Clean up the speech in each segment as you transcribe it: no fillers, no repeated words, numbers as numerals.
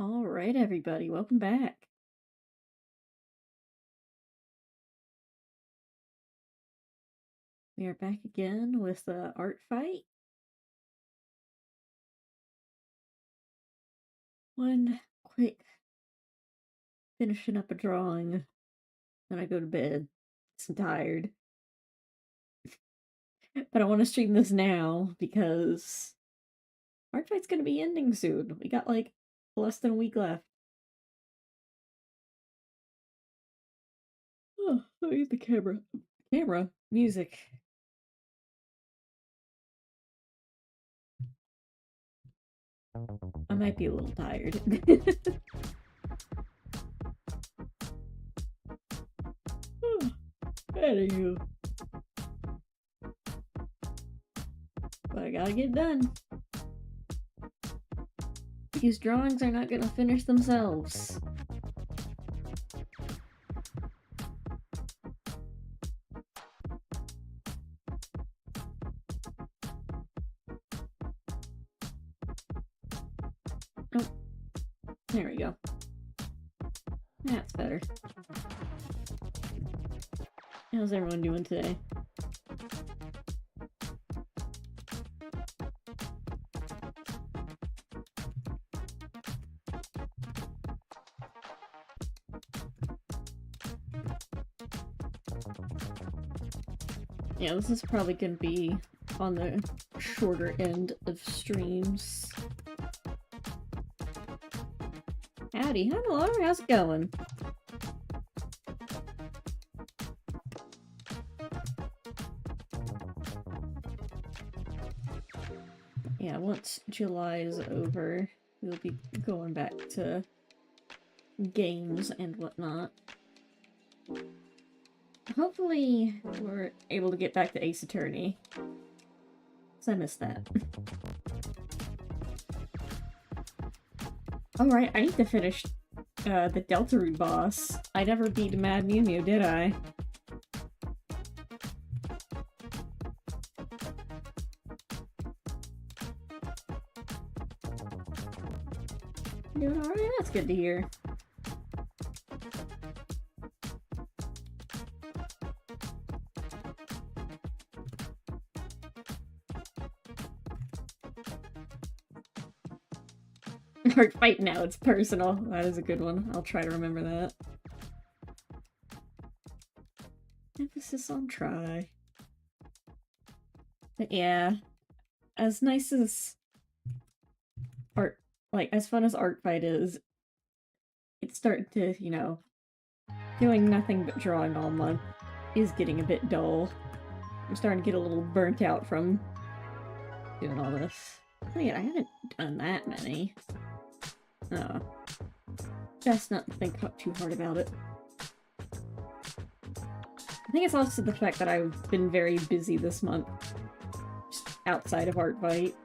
All right, everybody, welcome back. We are back again with the art fight. One quick finishing up a drawing, then I go to bed. I'm tired. But I want to stream this now because art fight's gonna be ending soon. We got like less than a week left. Oh, let me get the camera. Camera, music. I might be a little tired. Anywho. But I gotta get done. These drawings are not gonna finish themselves. Oh, there we go. That's better. How's everyone doing today? Yeah, this is probably gonna be on the shorter end of streams. Howdy, hello, how's it going? Yeah, once July is over, we'll be going back to games and whatnot. Hopefully, we're able to get back to Ace Attorney. Because I missed that. Alright, I need to finish the Deltarune boss. I never beat Mad Mew Mew, did I? Doing alright? That's good to hear. Art fight now, it's personal. That is a good one. I'll try to remember that. Emphasis on try. But yeah, as nice as art, like, as fun as art fight is, it's starting to, you know, doing nothing but drawing all month is getting a bit dull. I'm starting to get a little burnt out from doing all this. Oh yeah, I haven't done that many. Oh. Best not to think too hard about it. I think it's also the fact that I've been very busy this month, just outside of Art Bite.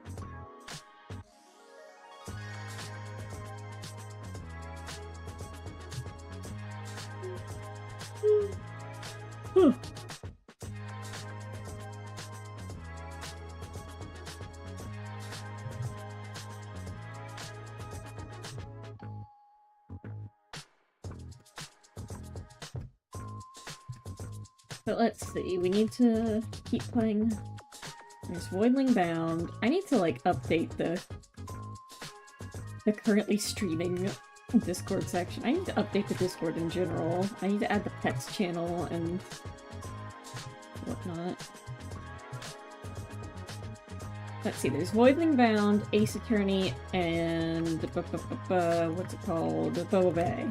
But let's see, we need to keep playing. There's Voidling Bound. I need to, like, update the currently streaming Discord section. I need to update the Discord in general. I need to add the pets channel and whatnot. Let's see, there's Voidling Bound, Ace Attorney, and what's it called? Boba Bay.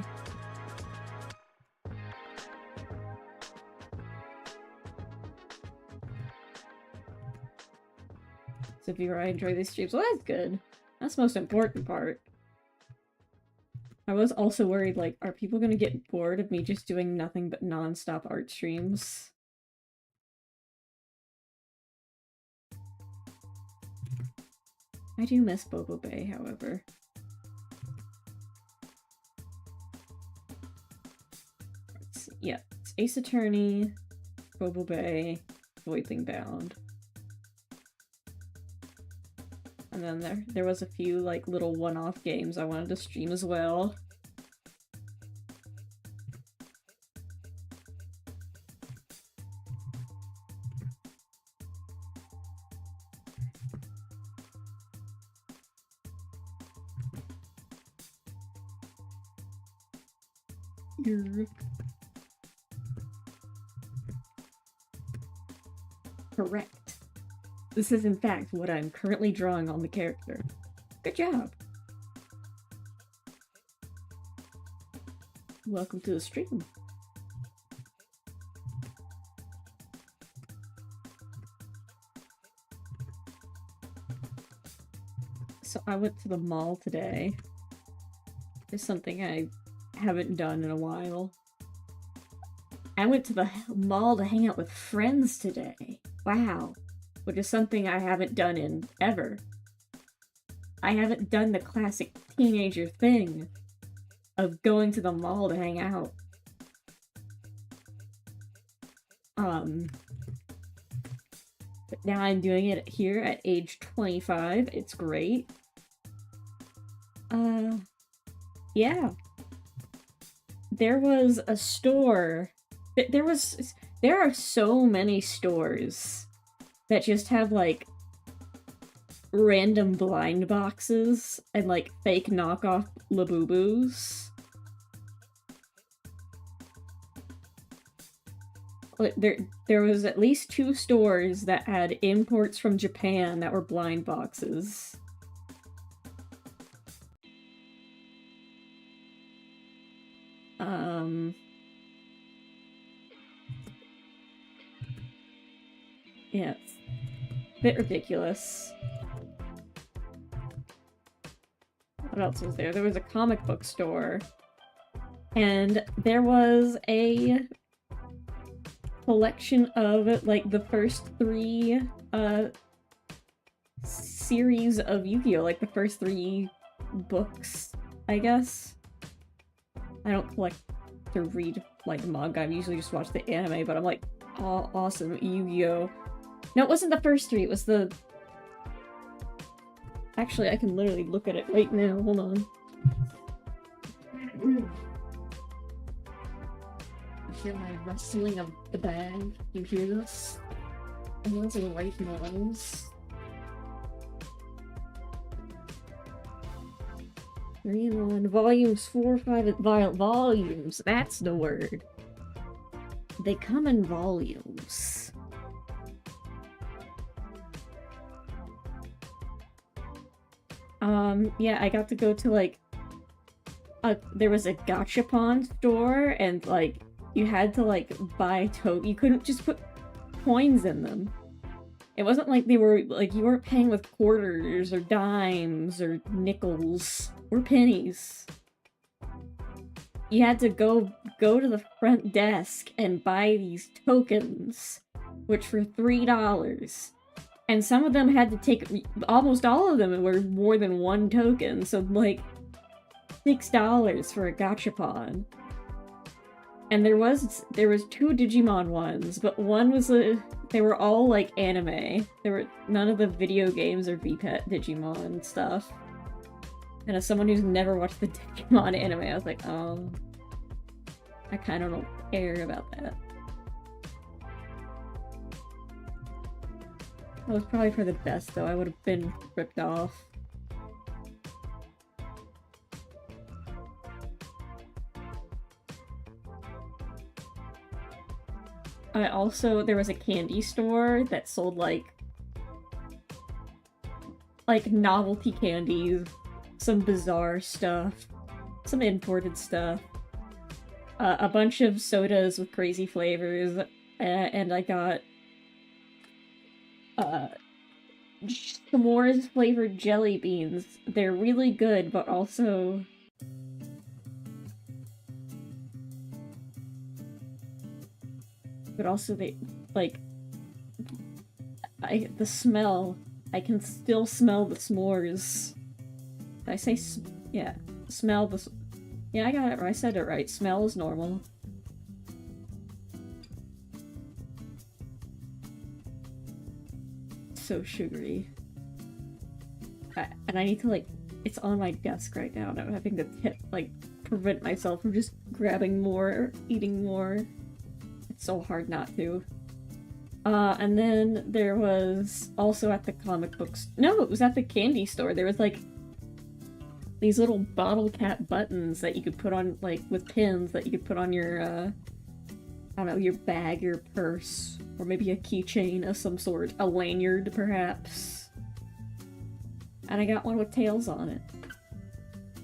So if you enjoy these streams, well, that's good. That's the most important part. I was also worried, like, are people gonna get bored of me just doing nothing but non-stop art streams? I do miss Bobo Bay, however. Let's see. Yeah, it's Ace Attorney, Bobo Bay, Voidling Bound. And then there was a few, like, little one-off games I wanted to stream as well. Correct. This is in fact what I'm currently drawing on the character. Good job! Welcome to the stream. So I went to the mall today. It's something I haven't done in a while. I went to the mall to hang out with friends today. Wow. Which is something I haven't done in ever. I haven't done the classic teenager thing of going to the mall to hang out. But now I'm doing it here at age 25. It's great. Yeah. There was a store. There are so many stores that just have, like, random blind boxes and, like, fake knockoff Labubus. Like, there was at least 2 stores that had imports from Japan that were blind boxes. Yeah, it's a bit ridiculous. What else was there? There was a comic book store. And there was a collection of, like, the first 3, series of Yu-Gi-Oh! Like, the first 3 books, I guess. I don't collect to read, like, manga. I usually just watch the anime, but I'm like, oh, awesome, Yu-Gi-Oh! No, it wasn't the first 3, it was the... Actually, I can literally look at it right now, hold on. You hear my rustling of the bag? You hear this? And that's a white noise. 3 and 1, volumes 4, 5, and volumes, that's the word. They come in volumes. Yeah, I got to go to, like, there was a gachapon store, and, like, you had to, like, buy you couldn't just put coins in them. It wasn't like they were, like, you weren't paying with quarters, or dimes, or nickels, or pennies. You had to go to the front desk and buy these tokens, which were $3. And some of them had to take, almost all of them were more than 1 token, so, like, $6 for a gachapon. And there was 2 Digimon ones, but one was they were all, like, anime. There were none of the video games or VPET Digimon stuff. And as someone who's never watched the Digimon anime, I was like, oh, I kind of don't care about that. That was probably for the best, though. I would have been ripped off. There was a candy store that sold, like novelty candies, some bizarre stuff, some imported stuff, a bunch of sodas with crazy flavors, and I got s'mores flavored jelly beans. They're really good, but also they, like, the smell, I can still smell the s'mores. Did I say yeah, smell the, yeah, I got it right, I said it right, smell is normal. So sugary. and I need to, like, it's on my desk right now, and I'm having to, prevent myself from just grabbing more, eating more. It's so hard not to. And then there was also at the comic books. No, it was at the candy store. There was, like, these little bottle cap buttons that you could put on, like, with pins that you could put on your, I don't know, your bag, your purse, or maybe a keychain of some sort. A lanyard, perhaps. And I got one with tails on it.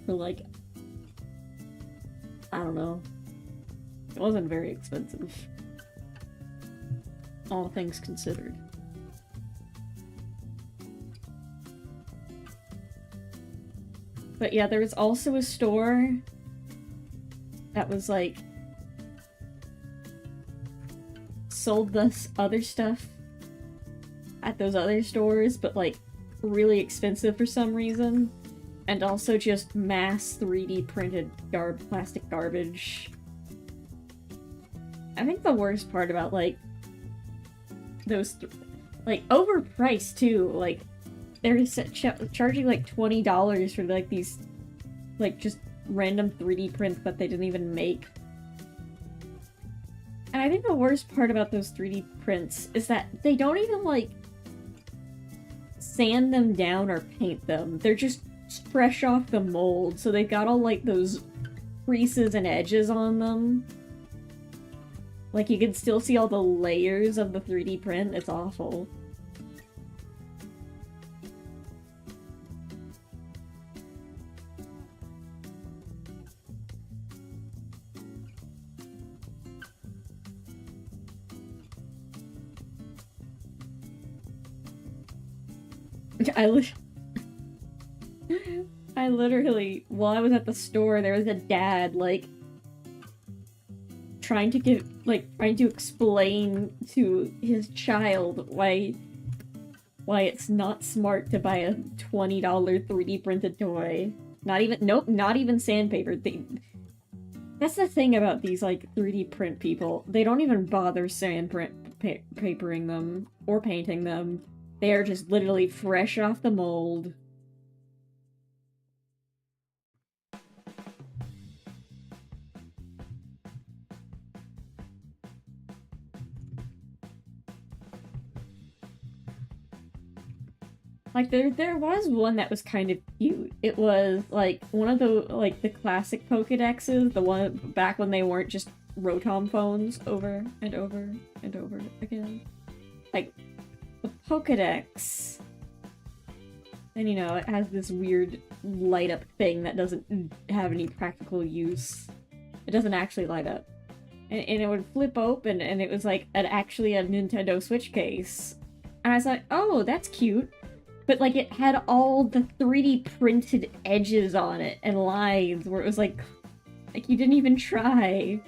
For, like, I don't know. It wasn't very expensive. All things considered. But yeah, there was also a store that was like sold this other stuff at those other stores, but like really expensive for some reason. And also just mass 3D printed plastic garbage. I think the worst part about like those like overpriced too, like they're charging like $20 for like these like just random 3D prints that they didn't even make. And I think the worst part about those 3D prints is that they don't even like sand them down or paint them. They're just fresh off the mold, so they've got all like those creases and edges on them. Like, you can still see all the layers of the 3D print. It's awful. I literally, while I was at the store, there was a dad, like, trying to explain to his child why it's not smart to buy a $20 3D printed toy. Not even sandpaper. That's the thing about these, like, 3D print people. They don't even bother papering them or painting them. They are just literally fresh off the mold. Like, there was one that was kind of cute. It was, like, one of the, like, the classic Pokedexes, the one back when they weren't just Rotom phones over and over and over again. Like, the Pokedex. And, you know, it has this weird light-up thing that doesn't have any practical use. It doesn't actually light up. And it would flip open, and it was, like, actually a Nintendo Switch case. And I was like, oh, that's cute. But, like, it had all the 3D printed edges on it and lines where it was like you didn't even try.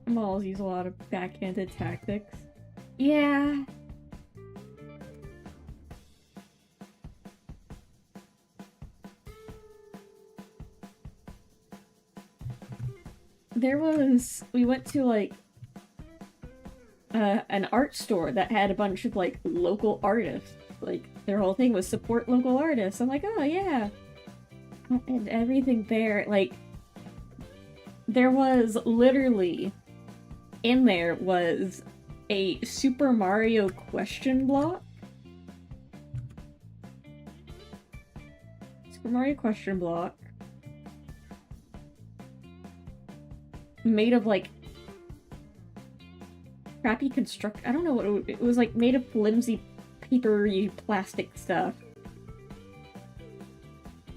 Malls use a lot of backhanded tactics. Yeah. We went to, like, an art store that had a bunch of, like, local artists. Like, their whole thing was support local artists. I'm like, oh, yeah. And everything there, like, there was literally, in there was a Super Mario question block. Super Mario question block. Made of, like, crappy I don't know what it was, like, made of flimsy, papery plastic stuff.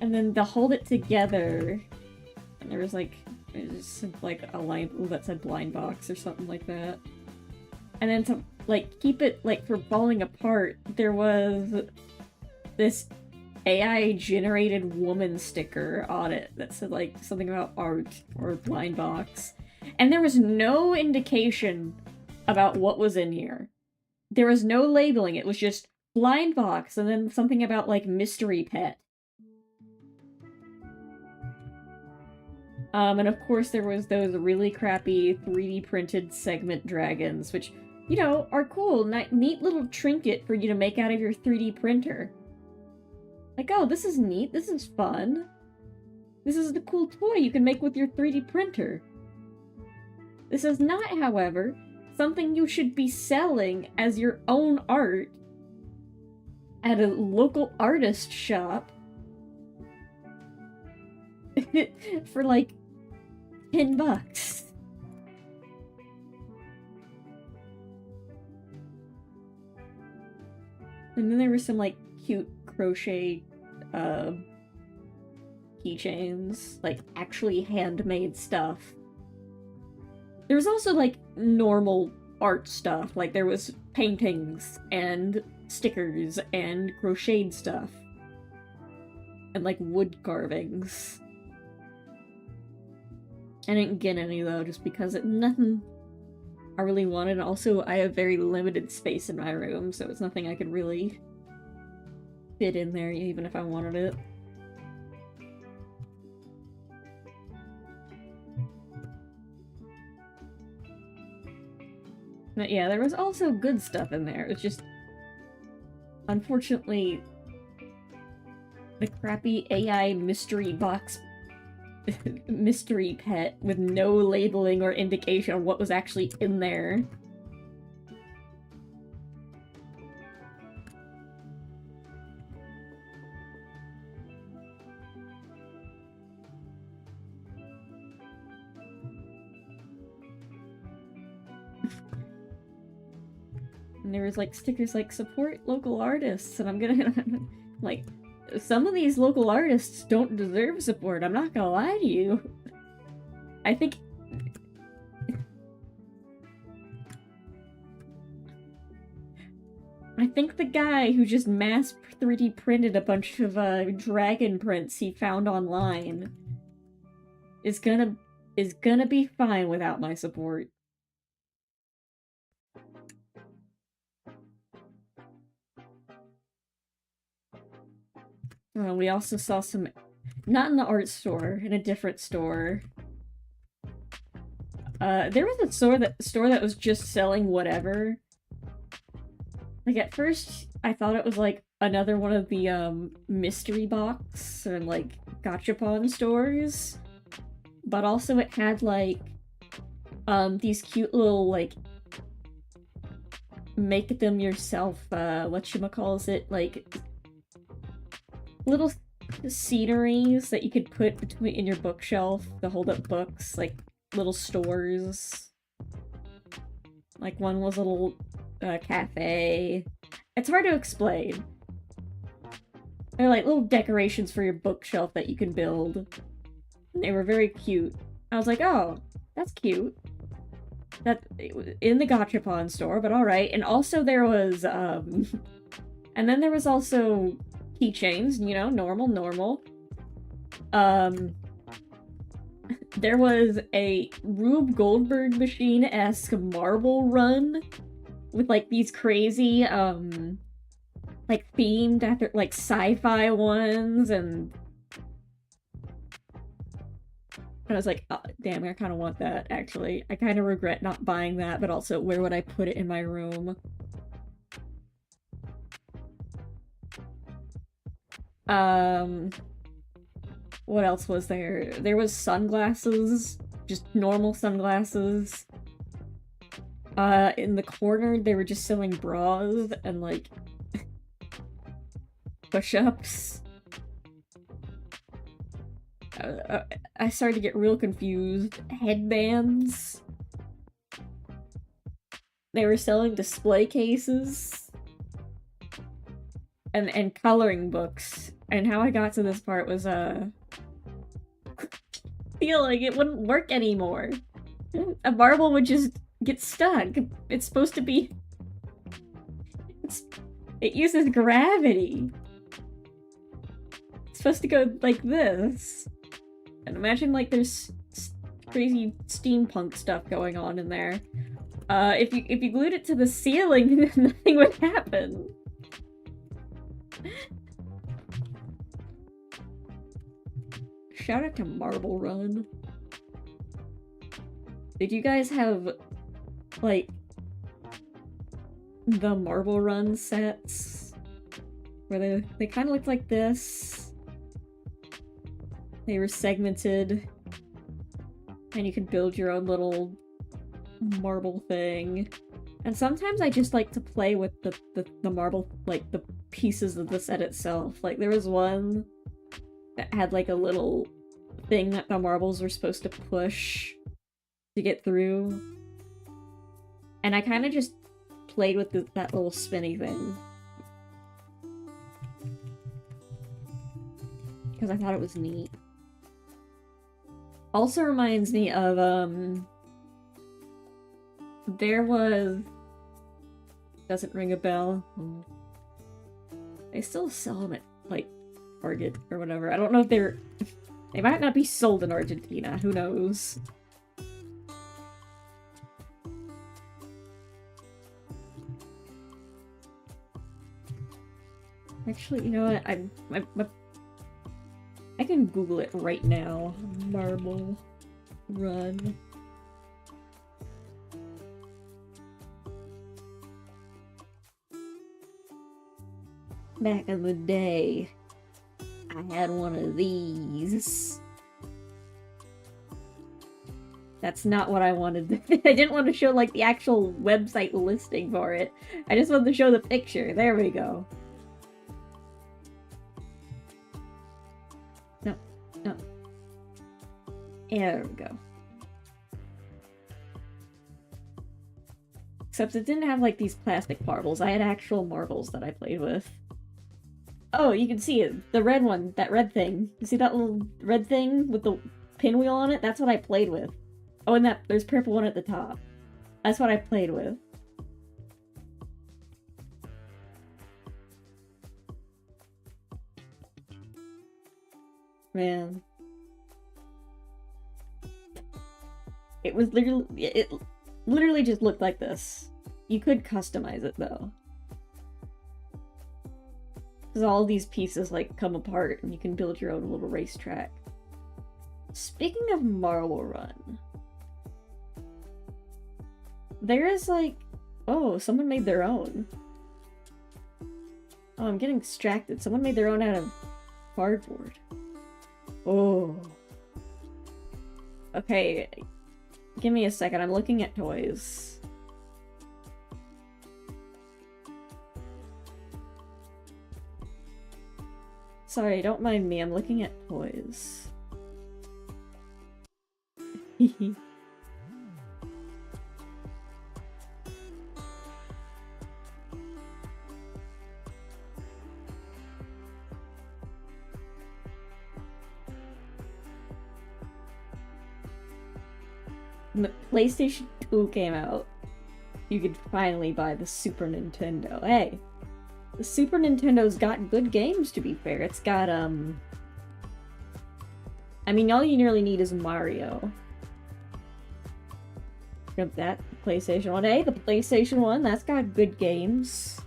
And then to hold it together, and there was, like, it just said, like, a line that said blind box or something like that. And then to, like, keep it, like, from falling apart, there was this AI-generated woman sticker on it that said, like, something about art or blind box. And there was no indication about what was in here. There was no labeling. It was just blind box, and then something about, like, mystery pet. And of course there was those really crappy 3D printed segment dragons, which, you know, are cool. Neat little trinket for you to make out of your 3D printer. Like, oh, this is neat. This is fun. This is the cool toy you can make with your 3D printer. This is not, however, something you should be selling as your own art at a local artist shop for like $10. And then there were some like cute crochet keychains, like actually handmade stuff. There was also like normal art stuff, like there was paintings and stickers and crocheted stuff and like wood carvings. I didn't get any though, just because nothing I really wanted. Also, I have very limited space in my room, so it's nothing I could really fit in there even if I wanted it. But yeah, there was also good stuff in there. It's just, unfortunately, the crappy AI mystery box mystery pet with no labeling or indication of what was actually in there. And there was like stickers like support local artists, and I'm gonna like, some of these local artists don't deserve support, I'm not gonna lie to you. I think the guy who just mass 3D printed a bunch of dragon prints he found online is gonna be fine without my support. We also saw some, not in the art store, in a different store. There was a store that was just selling whatever. Like, at first, I thought it was, like, another one of the, mystery box and, like, gachapon stores. But also it had, like, these cute little, like, make-them-yourself, whatchamacallit, like, little sceneries that you could put between in your bookshelf to hold up books, like little stores. Like one was a little cafe. It's hard to explain. They're like little decorations for your bookshelf that you can build. And they were very cute. I was like, oh, that's cute. That in the gachapon store, but alright. And also there was and then there was also keychains, you know, normal. There was a Rube Goldberg machine-esque marble run with, like, these crazy, like, themed after, like, sci-fi ones, and I was like, oh, damn, I kind of want that, actually. I kind of regret not buying that, but also, where would I put it in my room? What else was there? There was sunglasses, just normal sunglasses. In the corner, they were just selling bras and, like, push-ups. I started to get real confused. Headbands. They were selling display cases. And coloring books. And how I got to this part was, feeling it wouldn't work anymore. A marble would just get stuck. It's supposed to be... It uses gravity. It's supposed to go like this. And imagine, like, there's crazy steampunk stuff going on in there. If you glued it to the ceiling, nothing would happen. Shout out to Marble Run. Did you guys have, like, the Marble Run sets? Where they kind of looked like this. They were segmented. And you could build your own little marble thing. And sometimes I just like to play with the marble, like, the pieces of the set itself. Like, there was one that had, like, a little thing that the marbles were supposed to push to get through. And I kind of just played with that little spinny thing. Because I thought it was neat. Also reminds me of, there was... Doesn't ring a bell. They still sell them at, like, Target or whatever. I don't know if they're... They might not be sold in Argentina. Who knows? Actually, you know what? I can Google it right now. Marble Run. Back in the day, I had one of these. That's not what I wanted. I didn't want to show, like, the actual website listing for it. I just wanted to show the picture. There we go. No. No. There we go. Except it didn't have, like, these plastic marbles. I had actual marbles that I played with. Oh, you can see it. The red one. That red thing. You see that little red thing with the pinwheel on it? That's what I played with. Oh, and there's purple one at the top. That's what I played with. Man. It was literally... It literally just looked like this. You could customize it, though. Because all these pieces, like, come apart and you can build your own little racetrack. Speaking of Marble Run... There is, like... Oh, someone made their own. Oh, I'm getting distracted. Someone made their own out of cardboard. Oh. Okay. Give me a second. I'm looking at toys. Sorry, don't mind me. I'm looking at toys. When the PlayStation 2 came out, you could finally buy the Super Nintendo. Hey, the Super Nintendo's got good games, to be fair. It's got, I mean, all you nearly need is Mario. Grab that PlayStation 1. Hey, the PlayStation 1, that's got good games.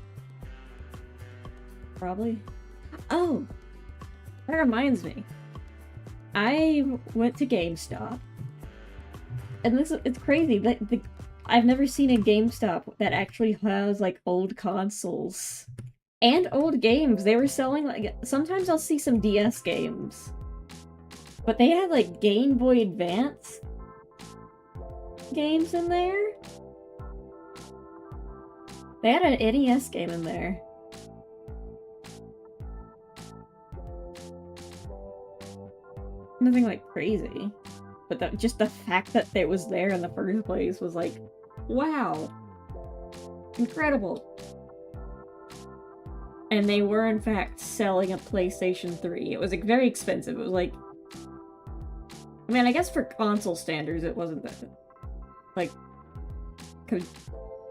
Probably. Oh! That reminds me. I went to GameStop. And it's crazy that I've never seen a GameStop that actually has, like, old consoles. And old games. They were selling, like, sometimes I'll see some DS games. But they had, like, Game Boy Advance games in there. They had an NES game in there. Nothing, like, crazy. But just the fact that it was there in the first place was like, wow. Incredible. And they were, in fact, selling a PlayStation 3. It was, like, very expensive. It was, like... I mean, I guess for console standards, it wasn't that... Like...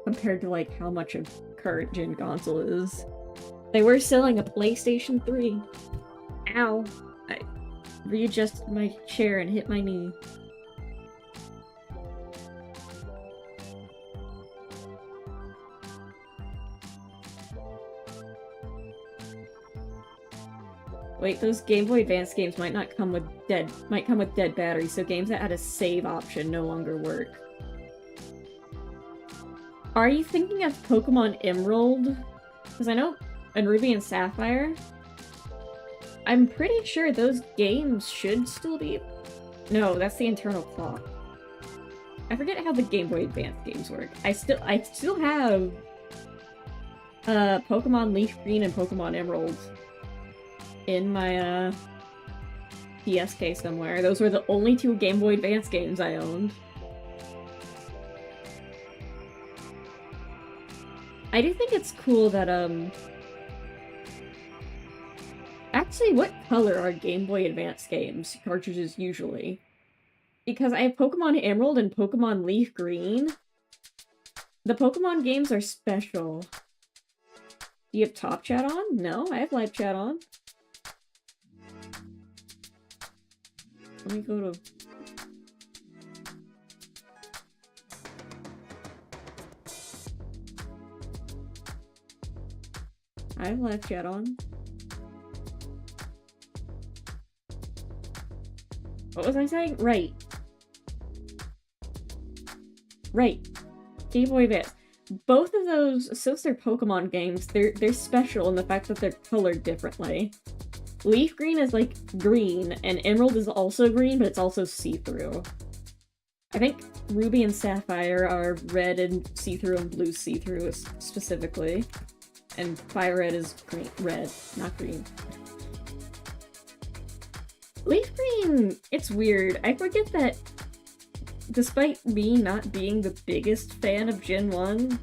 compared to, like, how much a current-gen console is. They were selling a PlayStation 3. Ow. I readjusted my chair and hit my knee. Wait, those Game Boy Advance games might come with dead batteries, so games that had a save option no longer work. Are you thinking of Pokemon Emerald? Because I know in Ruby and Sapphire, I'm pretty sure those games should still be... No, that's the internal clock. I forget how the Game Boy Advance games work. I still have Pokemon Leaf Green and Pokemon Emerald in my PSK somewhere. Those were the only two Game Boy Advance games I owned. I do think it's cool that, actually, what color are Game Boy Advance games cartridges usually? Because I have Pokemon Emerald and Pokemon Leaf Green. The Pokemon games are special. Do you have Top Chat on? No, I have Live Chat on. Let me go to... I have Live Chat on. What was I saying? Right. Right. Game Boy Advance. Both of those, since they're Pokemon games, they're special in the fact that they're colored differently. Leaf Green is like green, and Emerald is also green, but it's also see-through. I think Ruby and Sapphire are red and see-through and blue see-through specifically. And Fire Red is green, red, not green. Leaf Green, it's weird. I forget that despite me not being the biggest fan of Gen 1,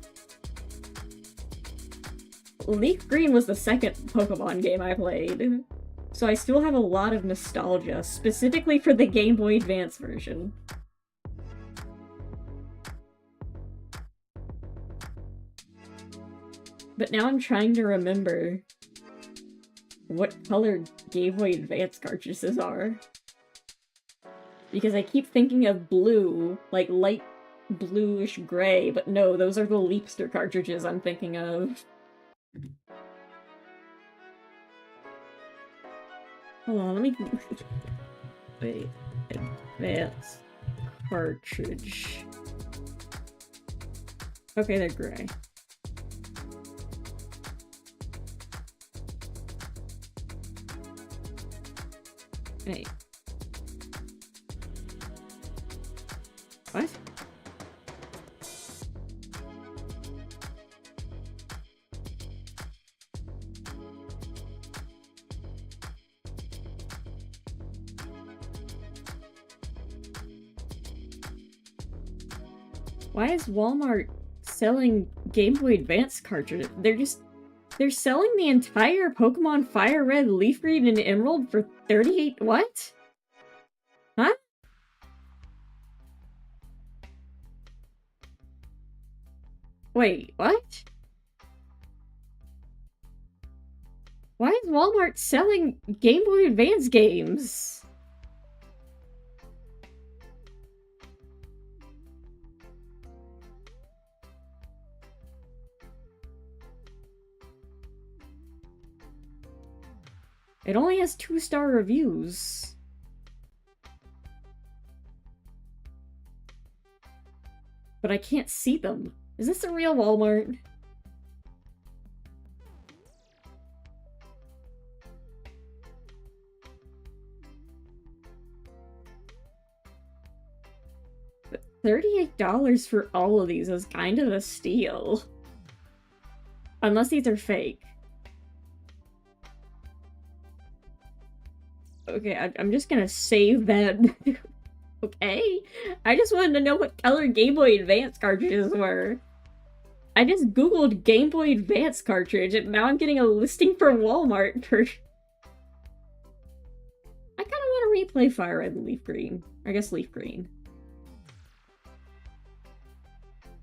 Leaf Green was the second Pokemon game I played. So I still have a lot of nostalgia, specifically for the Game Boy Advance version. But now I'm trying to remember what color Game Boy Advance cartridges are. Because I keep thinking of blue, like light bluish gray, but no, those are the Leapster cartridges I'm thinking of. Hold on, let me... Wait, Advance cartridge. Okay, they're gray. Hey. What? Why is Walmart selling Game Boy Advance cartridges? They're selling the entire Pokemon Fire Red, Leaf Green, and Emerald for 38... What? Huh? Wait, what? Why is Walmart selling Game Boy Advance games? It only has 2-star reviews. But I can't see them. Is this a real Walmart? But $38 for all of these is kind of a steal. Unless these are fake. Okay, I'm just gonna save that. Okay? I just wanted to know what color Game Boy Advance cartridges were. I just googled Game Boy Advance cartridge, and now I'm getting a listing for Walmart for... I kinda want to replay Fire Red and Leaf Green. I guess Leaf Green.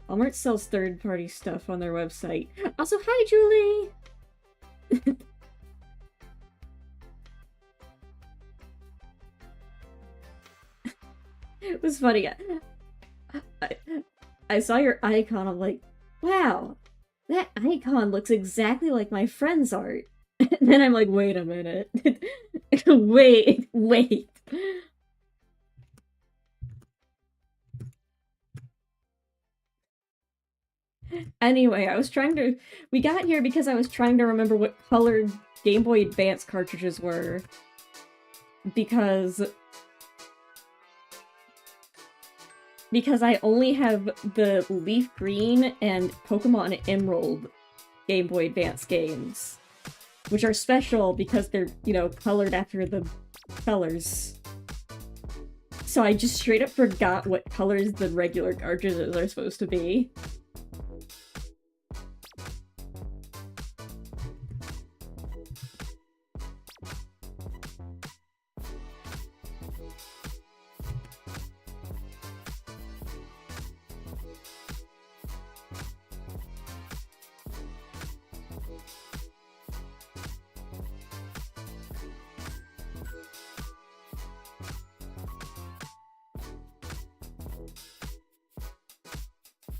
Walmart sells third-party stuff on their website. Also, hi, Julie! It was funny. I saw your icon, I'm like, wow, that icon looks exactly like my friend's art. then I'm like, wait a minute. Wait. Anyway, we got here because I was trying to remember what colored Game Boy Advance cartridges were. Because I only have the Leaf Green and Pokemon Emerald Game Boy Advance games. Which are special because they're, you know, colored after the colors. So I just straight up forgot what colors the regular cartridges are supposed to be.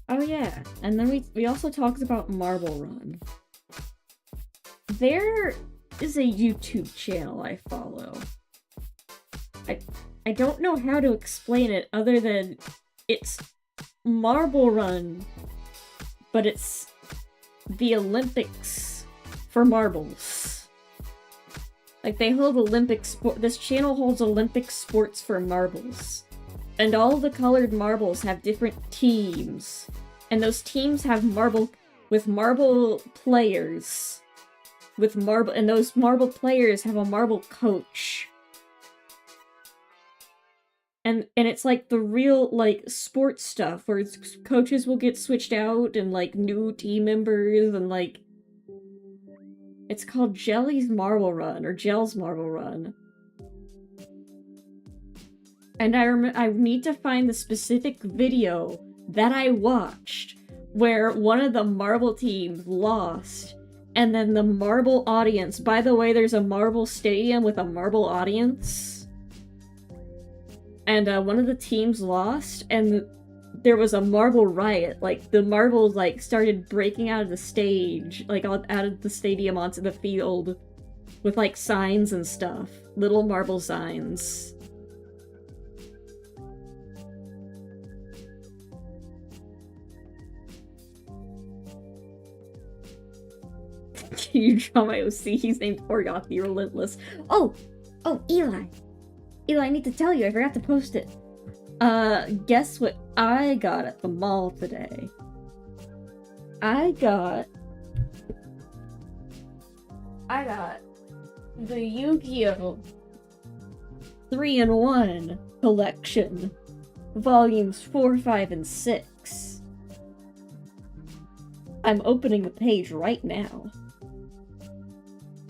Oh yeah, and then we also talked about Marble Run. There is a YouTube channel I follow. I don't know how to explain it other than it's Marble Run, but it's the Olympics for marbles. Like, they hold this channel holds Olympic sports for marbles. And all the colored marbles have different teams. And those teams have marble players. And those marble players have a marble coach. And it's like the real, like, sports stuff, where coaches will get switched out, and, like, new team members, and, like... It's called Jelly's Marble Run, or Gel's Marble Run. And I need to find the specific video that I watched, where one of the marble teams lost, and then the marble audience... By the way, there's a marble stadium with a marble audience. And one of the teams lost, and there was a marble riot. Like, the marbles, like, started breaking out of the stage, like, out of the stadium onto the field, with, like, signs and stuff. Little marble signs. You draw my OC, he's named Orgoth the Relentless. Oh, Eli! Eli, I need to tell you, I forgot to post it. Guess what I got at the mall today? I got the Yu-Gi-Oh! 3-in-1 collection. Volumes 4, 5, and 6. I'm opening the page right now.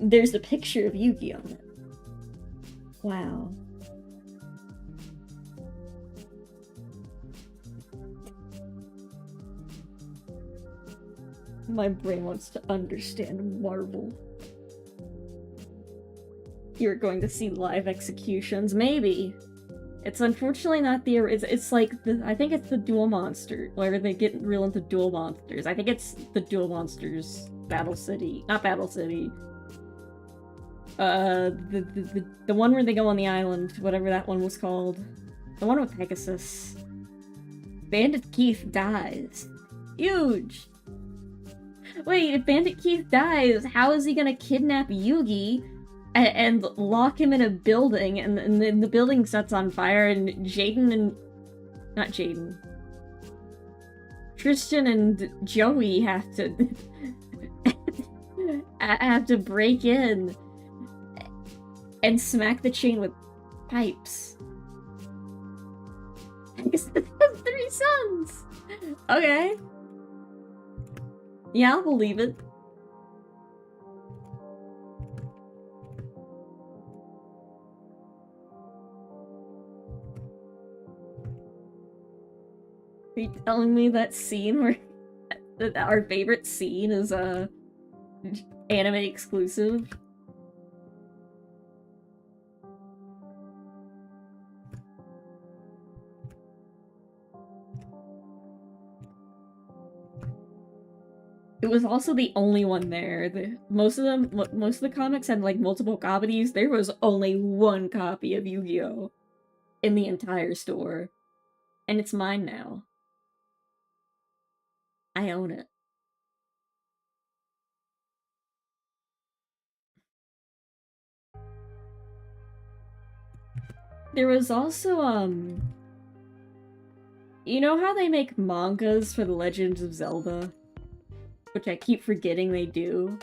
There's a picture of Yugi on it. Wow. My brain wants to understand Marvel. You're going to see live executions, maybe. It's unfortunately not the... It's like, I think it's the Duel Monster, where they get real into Duel Monsters. I think it's the Duel Monsters Battle City. Not Battle City. The one where they go on the island, whatever that one was called. The one with Pegasus. Bandit Keith dies. Huge! Wait, if Bandit Keith dies, how is he gonna kidnap Yugi and lock him in a building, and then the building sets on fire, and not Jaden. Tristan and Joey have to break in and smack the chain with pipes. I guess that's 3 sons! Okay. Yeah, I'll believe it. Are you telling me that scene where our favorite scene is anime exclusive? It was also the only one there. Most of the comics had like multiple copies. There was only one copy of Yu-Gi-Oh! In the entire store. And it's mine now. I own it. There was also, you know how they make mangas for The Legend of Zelda? Which I keep forgetting they do.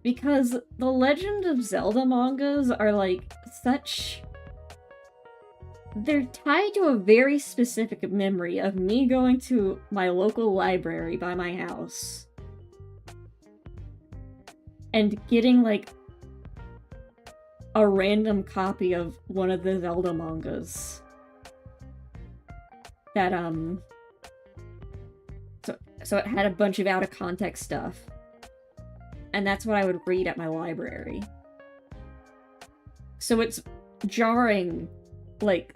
Because the Legend of Zelda mangas are like such... They're tied to a very specific memory of me going to my local library by my house. And getting like a random copy of one of the Zelda mangas. That, So it had a bunch of out-of-context stuff. And that's what I would read at my library. So it's jarring, like,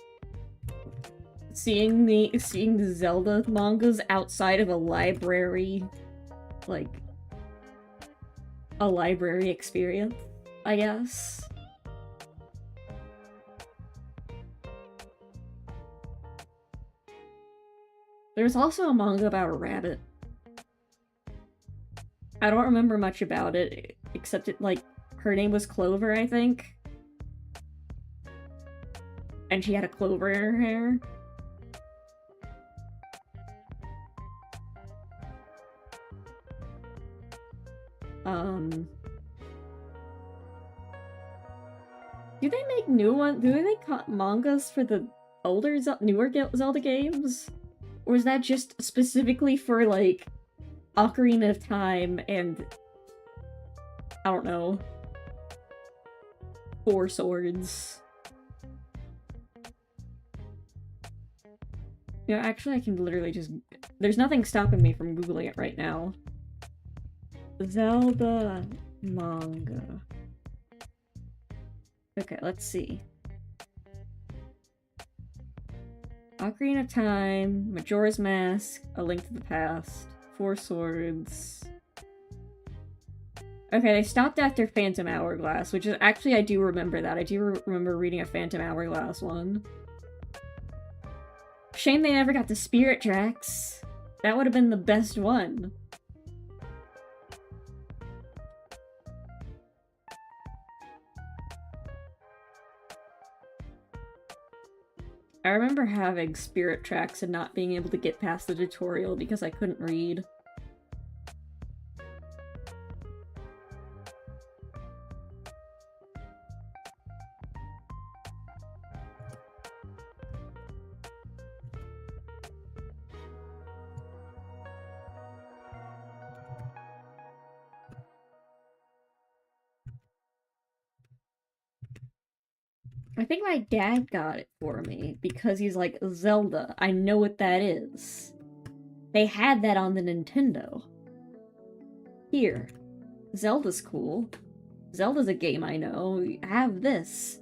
seeing the Zelda mangas outside of a library, like, a library experience, I guess. There's also a manga about a rabbit. I don't remember much about it, except it, like, her name was Clover, I think. And she had a clover in her hair. Do they make new ones? Do they make mangas for the newer Zelda games? Or is that just specifically for, like, Ocarina of Time and... I don't know. Four Swords? You know, actually I can literally just... There's nothing stopping me from Googling it right now. Zelda manga. Okay, let's see. Ocarina of Time, Majora's Mask, A Link to the Past, Four Swords. Okay, they stopped after Phantom Hourglass, which is actually, I do remember that. I do remember reading a Phantom Hourglass one. Shame they never got to Spirit Tracks. That would have been the best one. I remember having Spirit Tracks and not being able to get past the tutorial because I couldn't read. I think my dad got it for me because he's like, Zelda, I know what that is. They had that on the Nintendo. Here. Zelda's cool. Zelda's a game I know. Have this.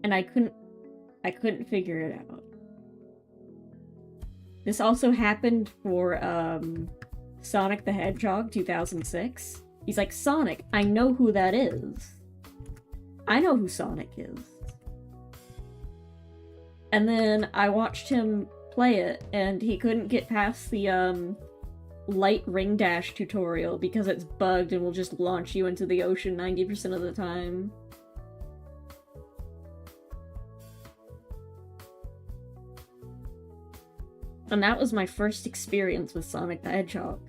And I couldn't figure it out. This also happened for, Sonic the Hedgehog 2006. He's like, Sonic, I know who that is. I know who Sonic is. And then I watched him play it, and he couldn't get past the, light ring dash tutorial because it's bugged and will just launch you into the ocean 90% of the time. And that was my first experience with Sonic the Hedgehog.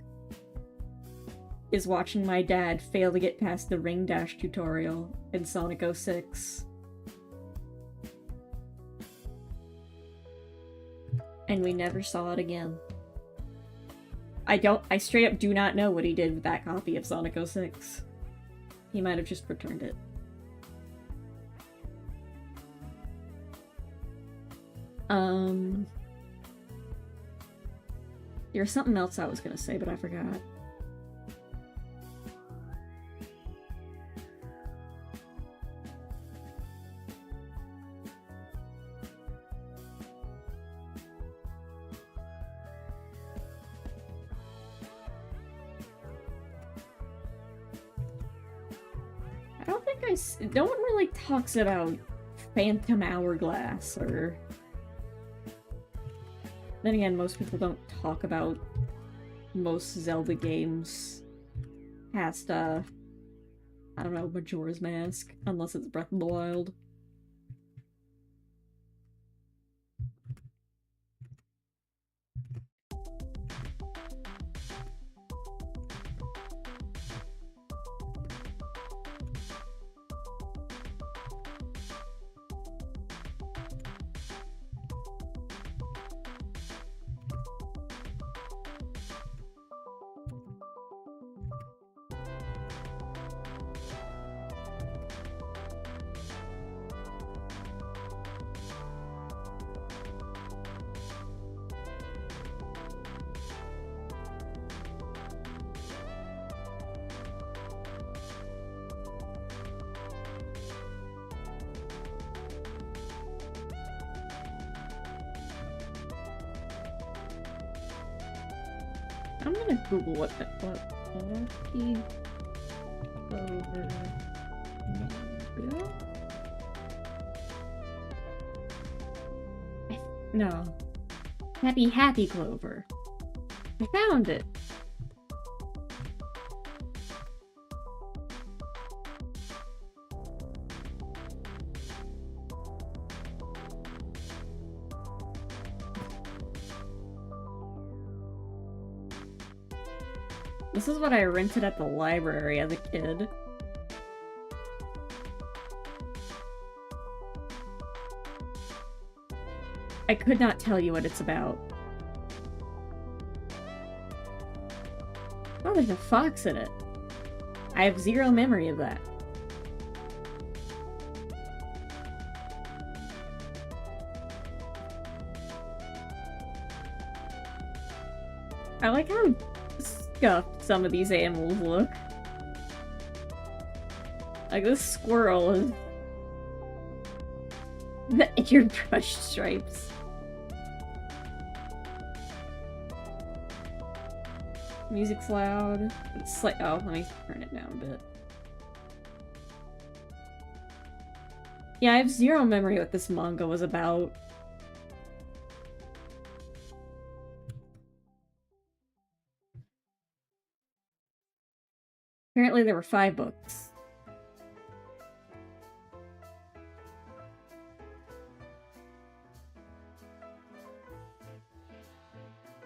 Is watching my dad fail to get past the ring dash tutorial in Sonic 06. And we never saw it again. I straight up do not know what he did with that copy of Sonic 06. He might have just returned it. There was something else I was gonna say, but I forgot. no one really talks about Phantom Hourglass, or... Then again, most people don't talk about most Zelda games past, I don't know, Majora's Mask, unless it's Breath of the Wild. I'm gonna Google what Lucky Clover manga? No. Happy Clover. I found it. This is what I rented at the library as a kid. I could not tell you what it's about. Oh, there's a fox in it. I have zero memory of that. I like how scuffed some of these animals look. Like this squirrel is the airbrush stripes. Music's loud. It's like, oh, let me turn it down a bit. Yeah, I have zero memory what this manga was about. Apparently there were 5 books.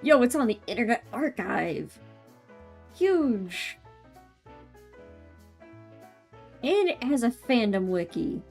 Yo, it's on the Internet Archive! Huge! And it has a fandom wiki.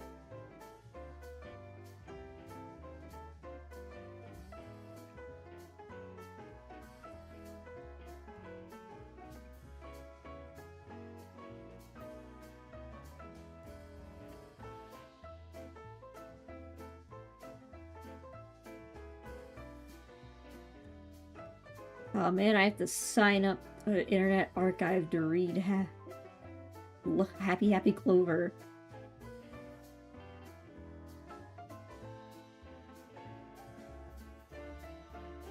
Oh man, I have to sign up to the Internet Archive to read Happy Clover.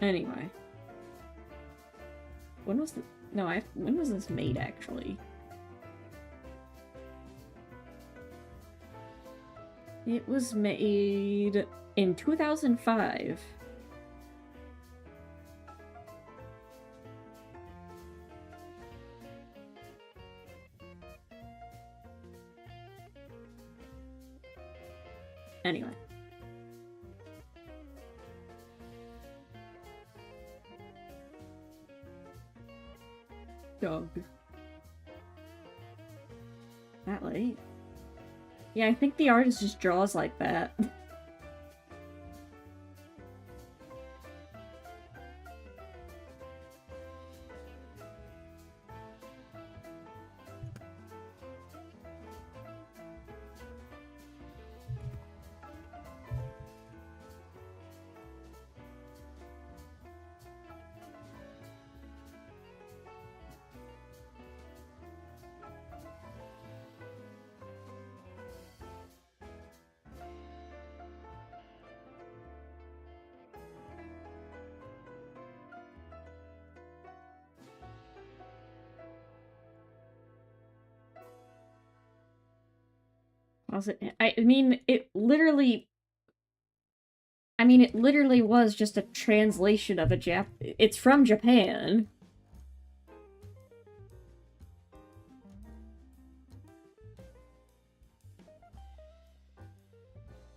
Anyway. When was the... No, when was this made, actually? It was made in 2005. Anyway. Dog. That late? Yeah, I think the artist just draws like that. Was it? I mean, it literally. I mean, it literally was just a translation of a It's from Japan.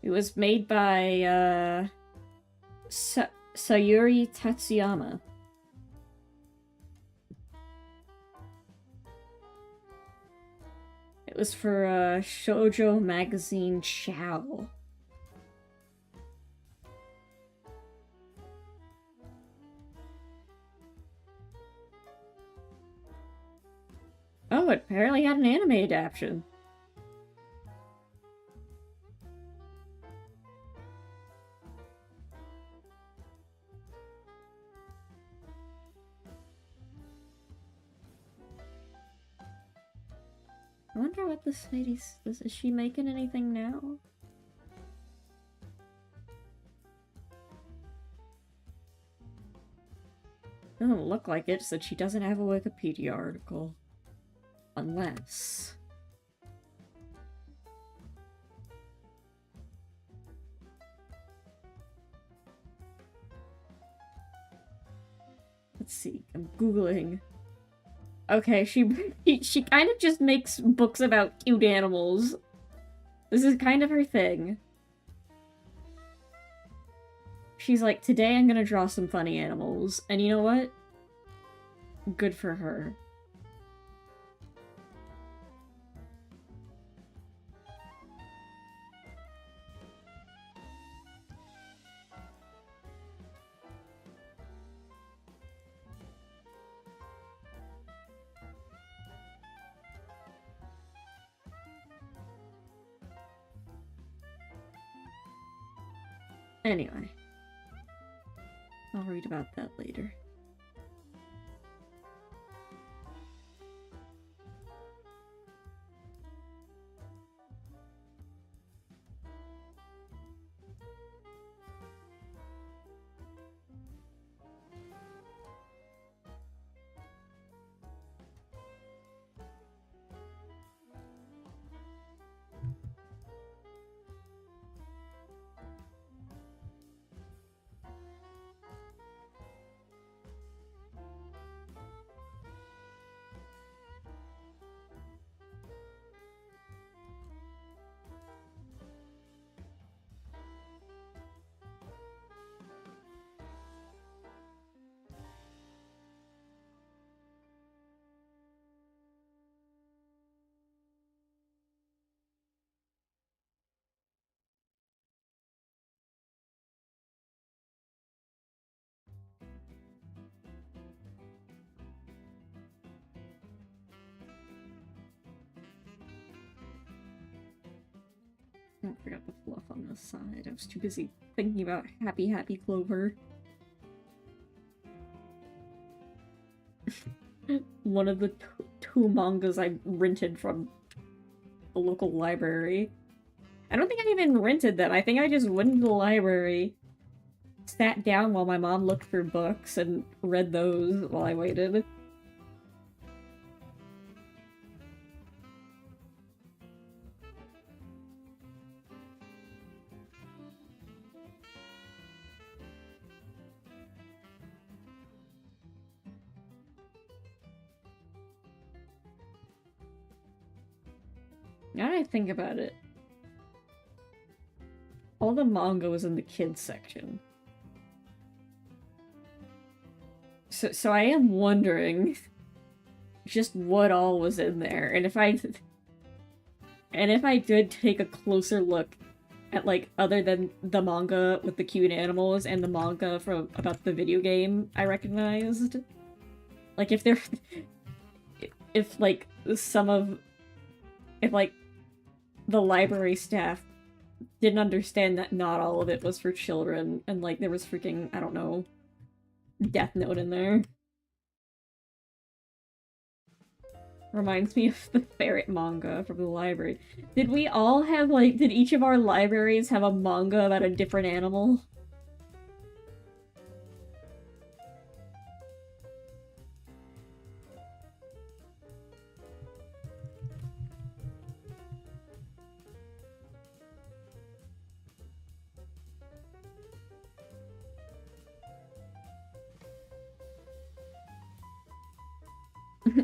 It was made by, Sayuri Tatsuyama. It was for, shoujo magazine Chow. Oh, it apparently had an anime adaptation. I wonder what this lady's... Is she making anything now? Doesn't look like it, so she doesn't have a Wikipedia article. Unless... Let's see, I'm googling. Okay, she kind of just makes books about cute animals. This is kind of her thing. She's like, today I'm gonna draw some funny animals. And you know what? Good for her. Anyway. I'll read about that later. I forgot the fluff on the side. I was too busy thinking about Happy Happy Clover. One of the two mangas I rented from the local library. I don't think I even rented them. I think I just went to the library, sat down while my mom looked for books, and read those while I waited. Now that I think about it, all the manga was in the kids section. So I am wondering just what all was in there, and if I did take a closer look at, like, other than the manga with the cute animals and the manga from about the video game I recognized, like, if like the library staff didn't understand that not all of it was for children, and, like, there was freaking, I don't know, Death Note in there. Reminds me of the ferret manga from the library. Did we all have, like, did each of our libraries have a manga about a different animal?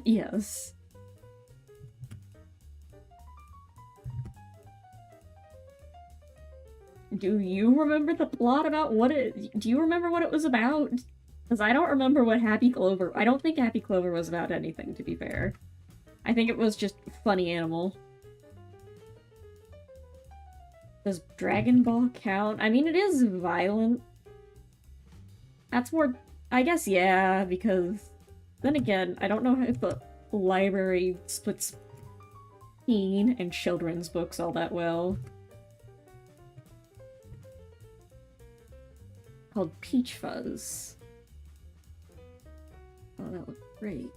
Yes. Do you remember the plot about what it... Do you remember what it was about? Because I don't remember what Happy Clover... I don't think Happy Clover was about anything, to be fair. I think it was just Funny Animal. Does Dragon Ball count? I mean, it is violent. That's more... I guess, yeah, because... Then again, I don't know if the library splits teen and children's books all that well. Called Peach Fuzz. Oh, that looked great.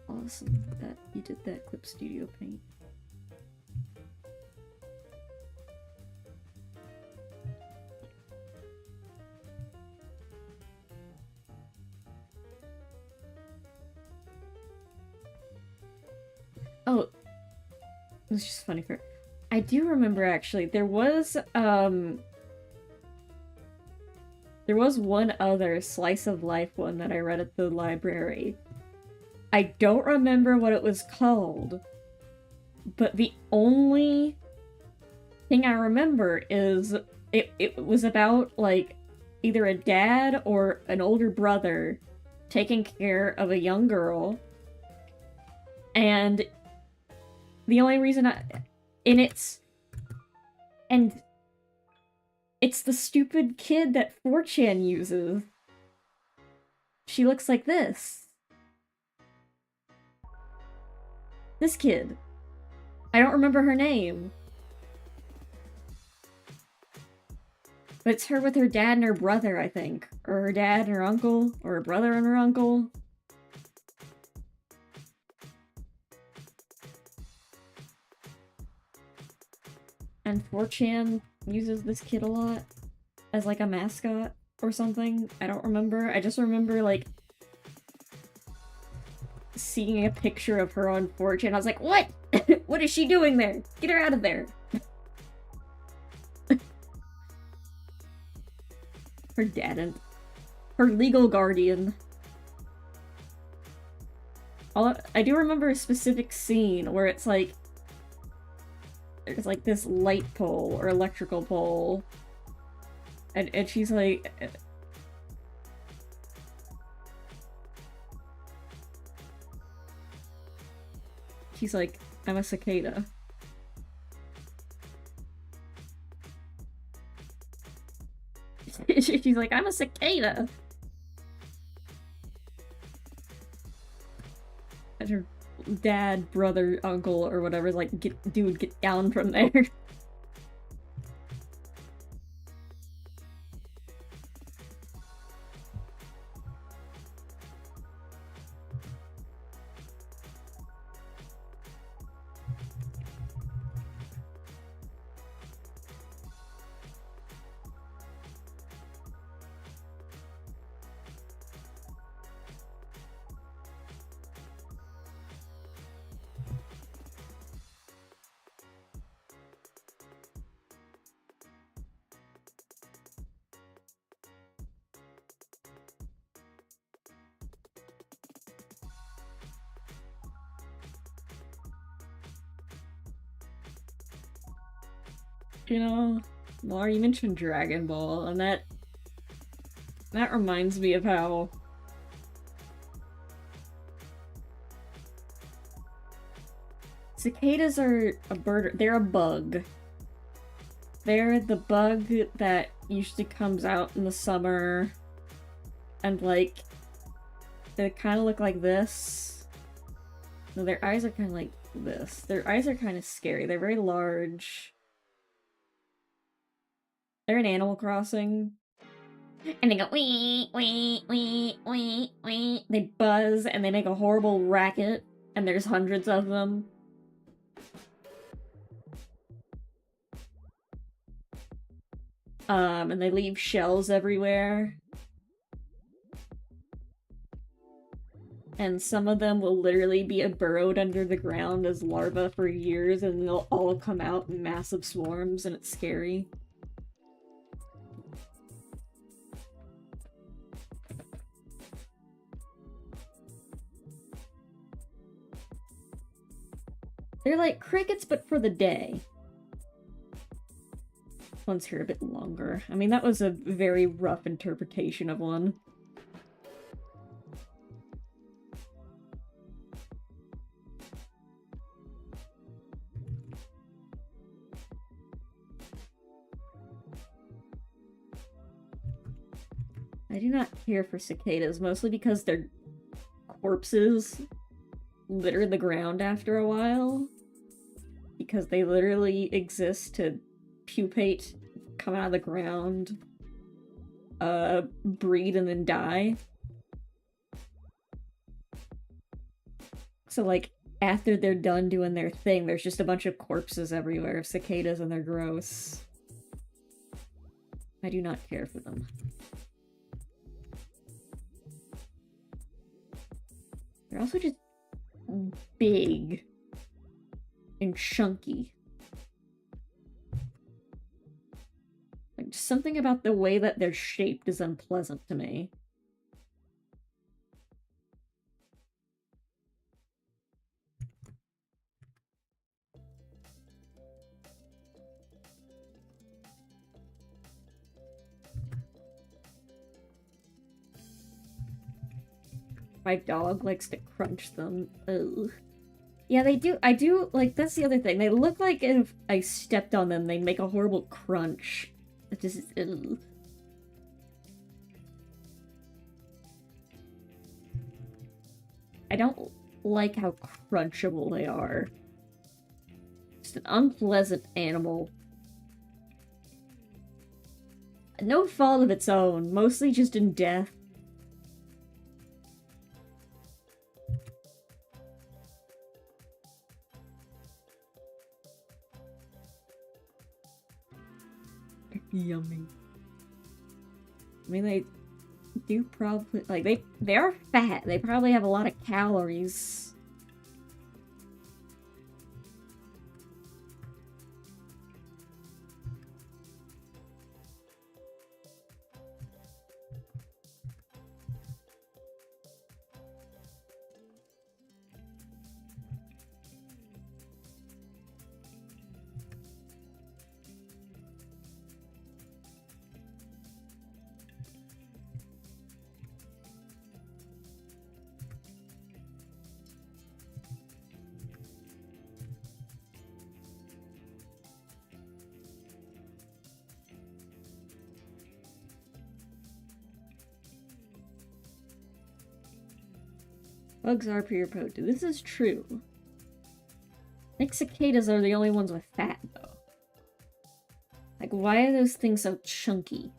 Awesome that you did that Clip Studio Paint. Oh, it's just funny for... I do remember, actually, there was one other slice of life one that I read at the library. I don't remember what it was called, but the only thing I remember is it was about, like, either a dad or an older brother taking care of a young girl, and the only reason it's the stupid kid that 4chan uses. She looks like this. This kid. I don't remember her name. But it's her with her dad and her brother, I think. Or her dad and her uncle. Or her brother and her uncle. And 4chan uses this kid a lot as, like, a mascot or something. I don't remember. I just remember, like, seeing a picture of her on 4chan. I was like, what? What is she doing there? Get her out of there. Her dad and her legal guardian. I do remember a specific scene where it's like there's like this light pole or electrical pole, and she's like, I'm a cicada. She's like, I'm a cicada. And her dad, brother, uncle, or whatever is like, dude, get down from there. You know, Laura, you mentioned Dragon Ball, and that reminds me of how cicadas are a bird. They're a bug. They're the bug that usually comes out in the summer, and like they kind of look like this. No, their eyes are kind of like this. Their eyes are kind of scary. They're very large. They're in Animal Crossing. And they go wee, wee, wee, wee, wee. They buzz and they make a horrible racket, and there's hundreds of them. And they leave shells everywhere. And some of them will literally be burrowed under the ground as larvae for years, and they'll all come out in massive swarms, and it's scary. They're like crickets, but for the day. This one's here a bit longer. I mean, that was a very rough interpretation of one. I do not care for cicadas, mostly because their corpses litter the ground after a while. Because they literally exist to pupate, come out of the ground, breed, and then die. So, like, after they're done doing their thing, there's just a bunch of corpses everywhere of cicadas, and they're gross. I do not care for them. They're also just big and chunky. Like, just something about the way that they're shaped is unpleasant to me. My dog likes to crunch them. Ugh. Yeah, they do. I do, like, that's the other thing. They look like if I stepped on them, they'd make a horrible crunch. It just, ugh. I don't like how crunchable they are. Just an unpleasant animal. No fault of its own, mostly just in death. Yummy. I mean, they do probably, like, they are fat. They probably have a lot of calories. Bugs are pure potent. This is true. I think cicadas are the only ones with fat, though. Like, why are those things so chunky?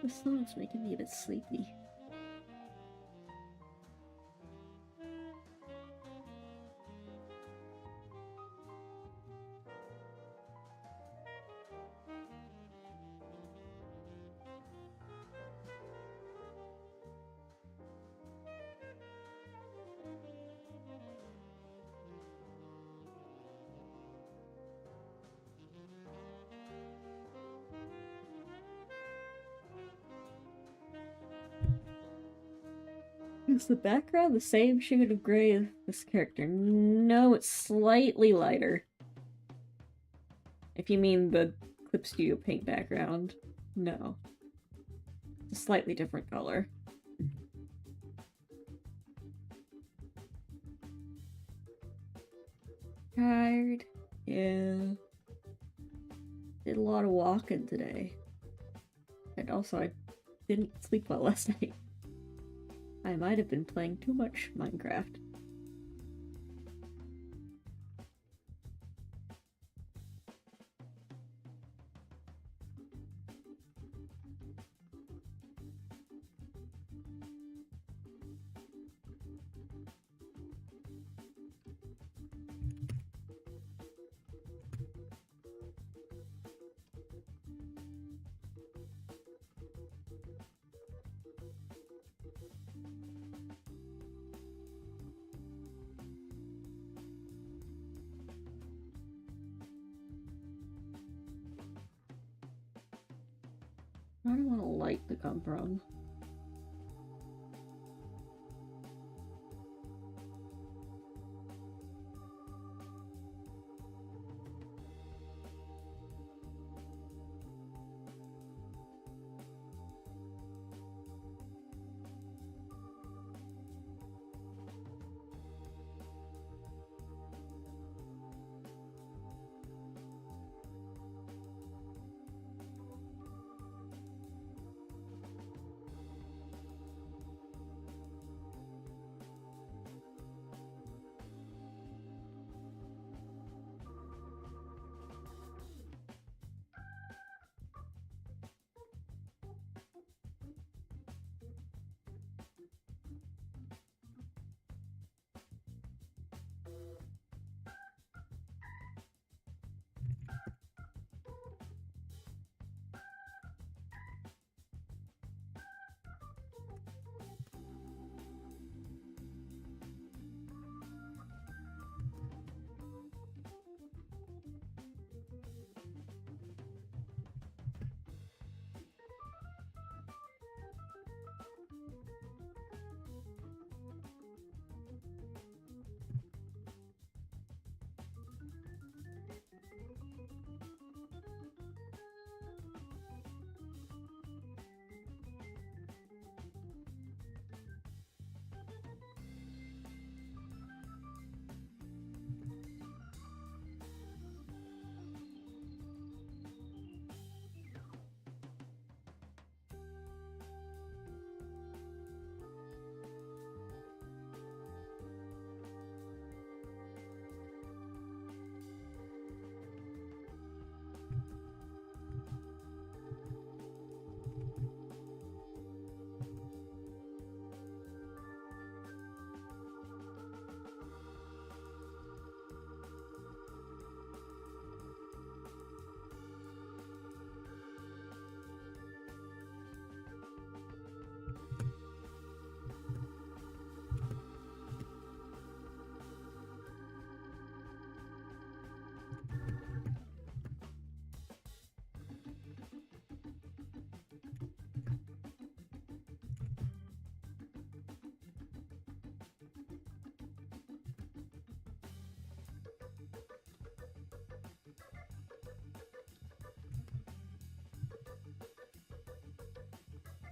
This song's making me a bit sleepy. Is the background the same shade of gray as this character? No, it's slightly lighter. If you mean the Clip Studio Paint background, no. It's a slightly different color. Tired? Yeah. Did a lot of walking today. And also, I didn't sleep well last night. I might have been playing too much Minecraft. Where do I want light to come from?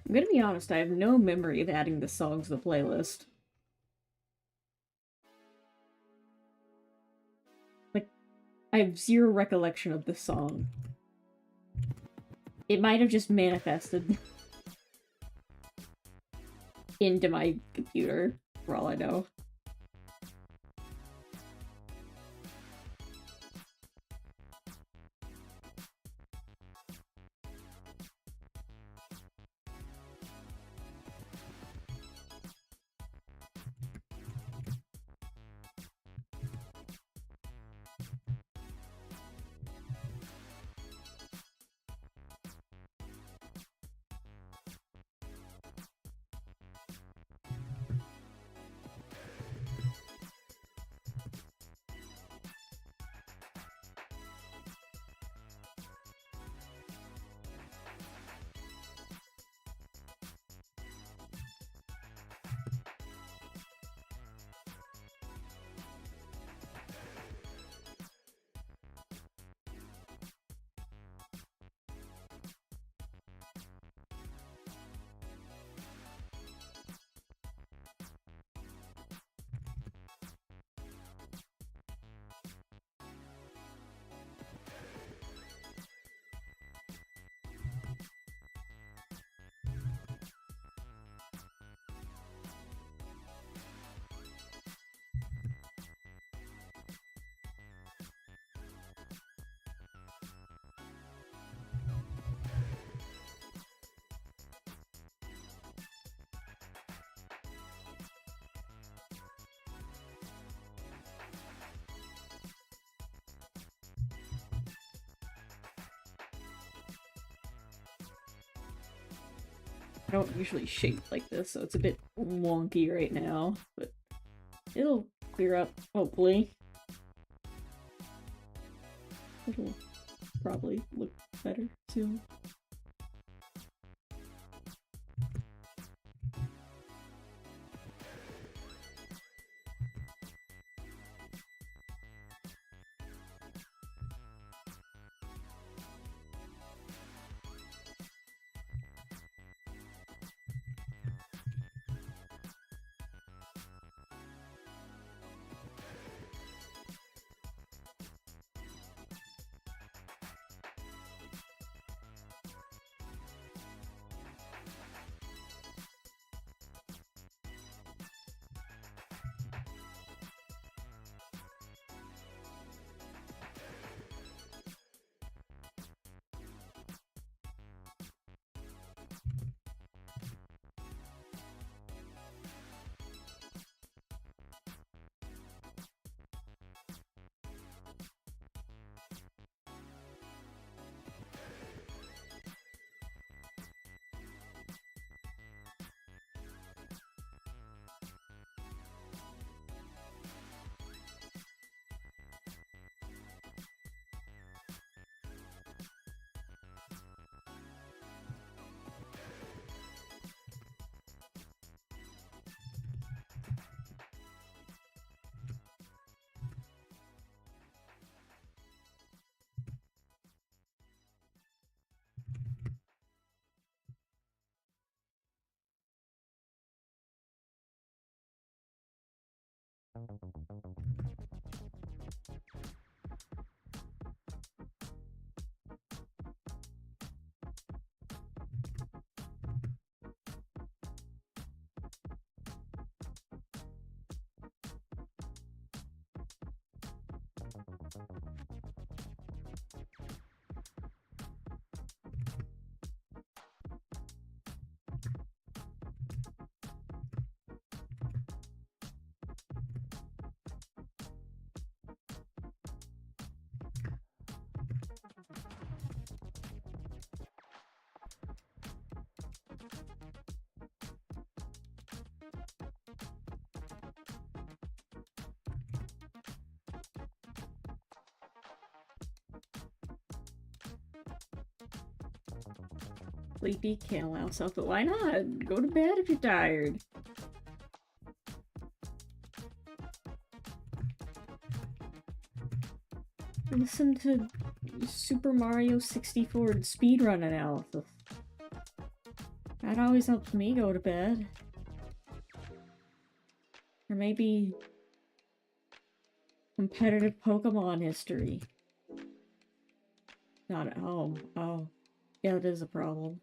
I'm gonna be honest, I have no memory of adding the songs to the playlist. Like, I have zero recollection of this song. It might have just manifested into my computer, for all I know. I don't usually shape like this, so it's a bit wonky right now, but it'll clear up, hopefully. It'll probably look better soon. Sleepy can't allow self, but why not? Go to bed if you're tired. Listen to Super Mario 64 speedrun analysis. That always helps me go to bed. Or maybe competitive Pokemon history. Not at home. Oh. Yeah, it is a problem.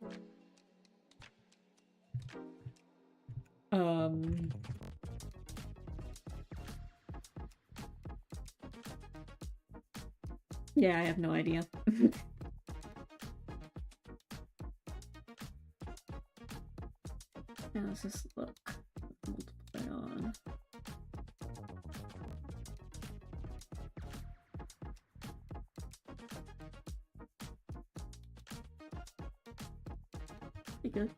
Yeah, I have no idea. How does this look? Multiply on. Be good.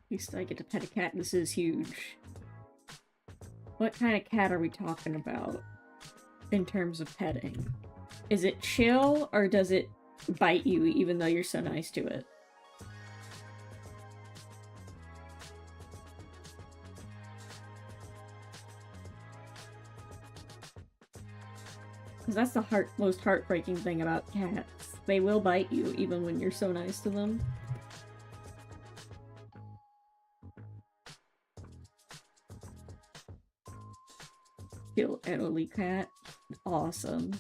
At least I get to pet a cat. This is huge. What kind of cat are we talking about in terms of petting? Is it chill or does it bite you even though you're so nice to it? Because that's the most heartbreaking thing about cats. They will bite you even when you're so nice to them. Kill Italy cat. Awesome.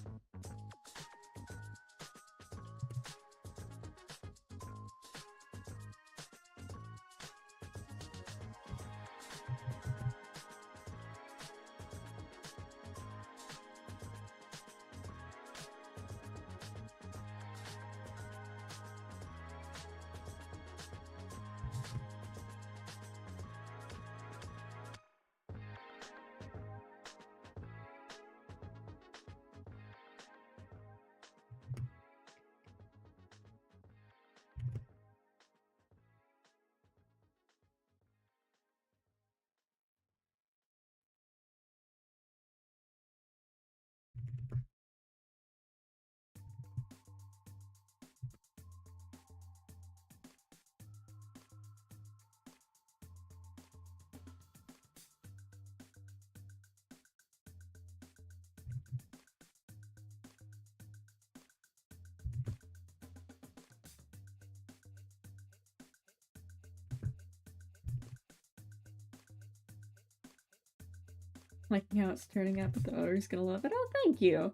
liking how it's turning out, but the owner's gonna love it. Oh, thank you!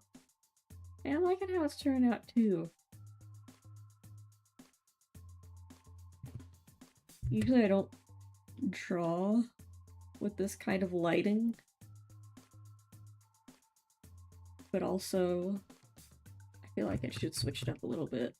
Hey, I'm liking how it's turning out, too. Usually I don't draw with this kind of lighting. But also, I feel like I should switch it up a little bit.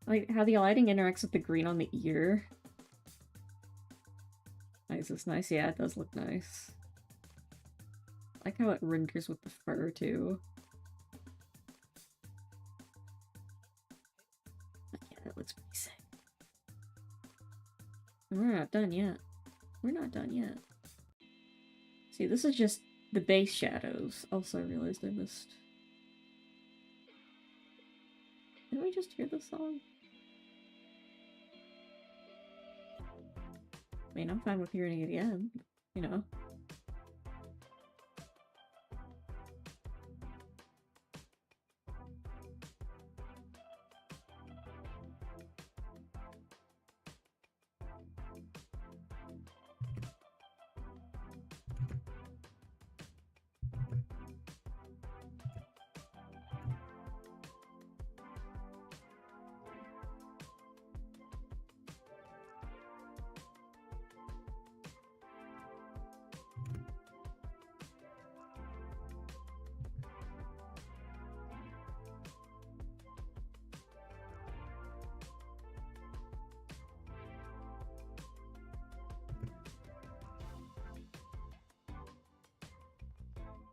Like how the lighting interacts with the green on the ear. Is this nice? Yeah, it does look nice. I like how it renders with the fur too. Yeah, that looks pretty sick. We're not done yet. We're not done yet. See, this is just the base shadows. Also, I realized I missed. Didn't we just hear the song? I mean, I'm fine with hearing it again, you know.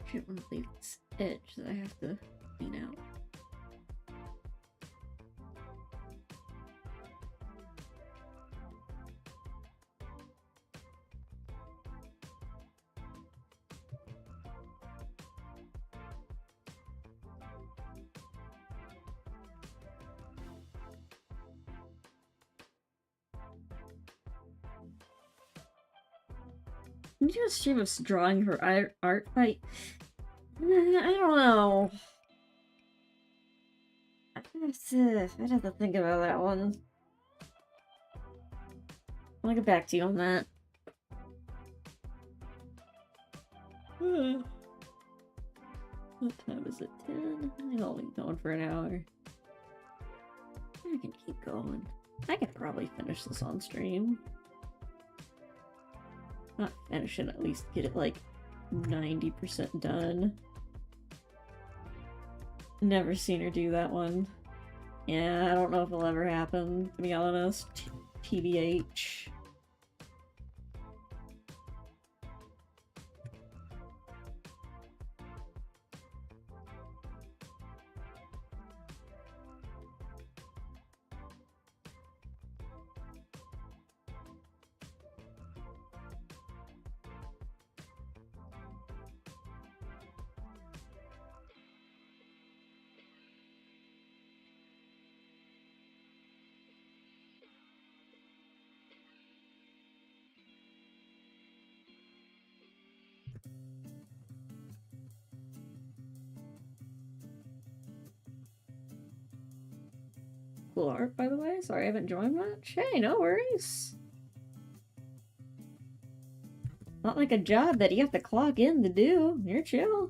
I don't want to leave this edge that I have to clean out. Can you do a stream of drawing her art fight? I don't know. I'd have to think about that one. I'll get back to you on that. What time is it? 10? I've only been going for an hour. I can keep going. I could probably finish this on stream. Not finish it, at least get it like 90% done. Never seen her do that one. Yeah, I don't know if it'll ever happen, to be honest. TBH. Cool art, by the way. Sorry I haven't joined much. Hey, no worries. Not like a job that you have to clock in to do. You're chill.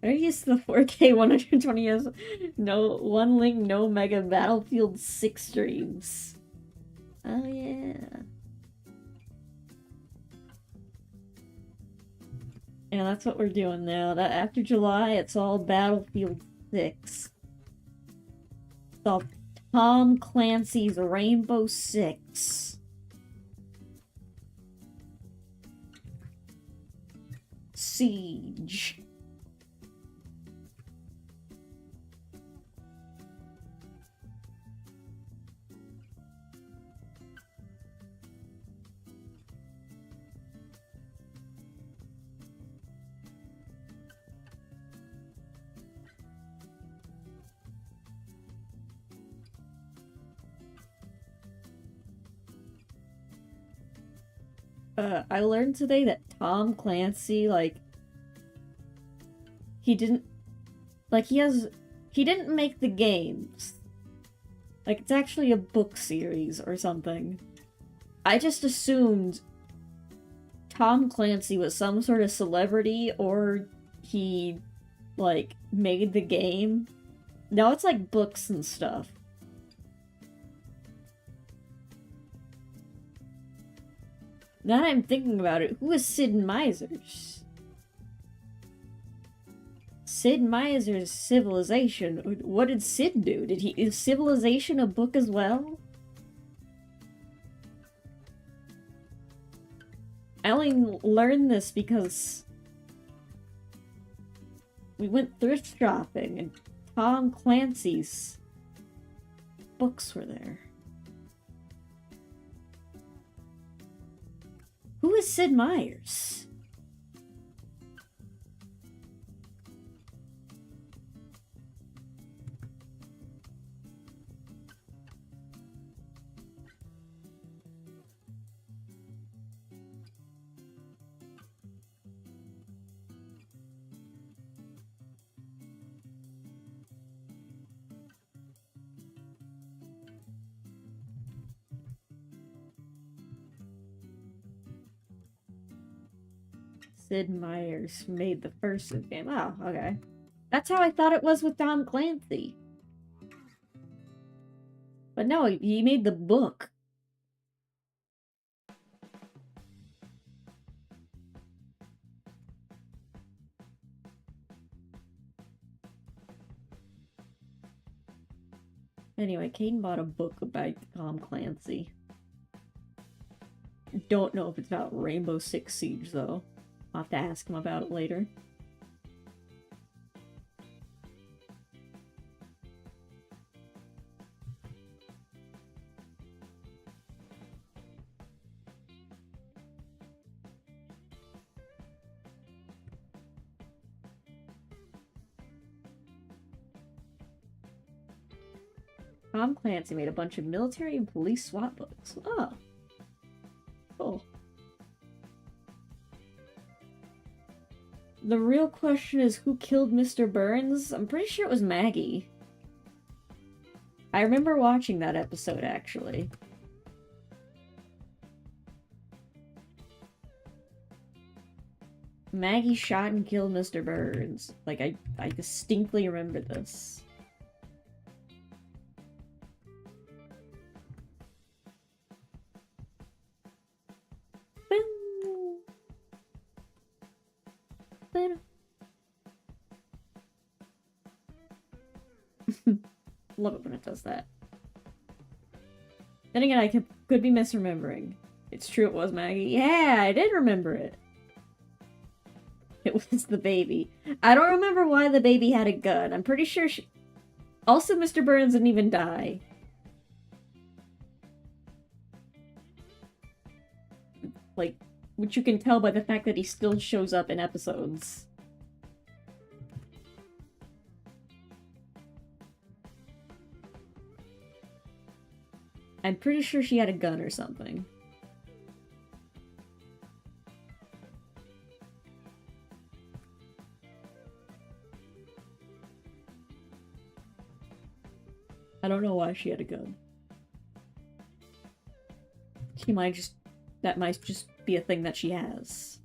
Are you used to the 4K 120 years? No, one link, no mega Battlefield 6 streams. Oh yeah. Yeah, that's what we're doing now. That after July, it's all Battlefield 6. It's all Tom Clancy's Rainbow Six Siege. I learned today that Tom Clancy, like, he didn't, like, he didn't make the games. Like, it's actually a book series or something. I just assumed Tom Clancy was some sort of celebrity or he, like, made the game. No, it's like books and stuff. Now that I'm thinking about it, who is Sid Meier's? Sid Meier's Civilization. What did Sid do? Is Civilization a book as well? I only learned this because we went thrift shopping and Tom Clancy's books were there. Who is Sid Meier's? Sid Meier's made the first game. Oh, okay. That's how I thought it was with Tom Clancy. But no, he made the book. Anyway, Caden bought a book about Tom Clancy. Don't know if it's about Rainbow Six Siege, though. I'll have to ask him about it later. Tom Clancy made a bunch of military and police SWAT books. Oh. Cool. The real question is who killed Mr. Burns? I'm pretty sure it was Maggie. I remember watching that episode, actually. Maggie shot and killed Mr. Burns. Like, I distinctly remember this. Love it when it does that. Then again, I could be misremembering. It's true it was Maggie. Yeah, I did remember it. It was the baby. I don't remember why the baby had a gun. I'm pretty sure she... Also, Mr. Burns didn't even die. Like, which you can tell by the fact that he still shows up in episodes. I'm pretty sure she had a gun or something. I don't know why she had a gun. She might just... That might just be a thing that she has.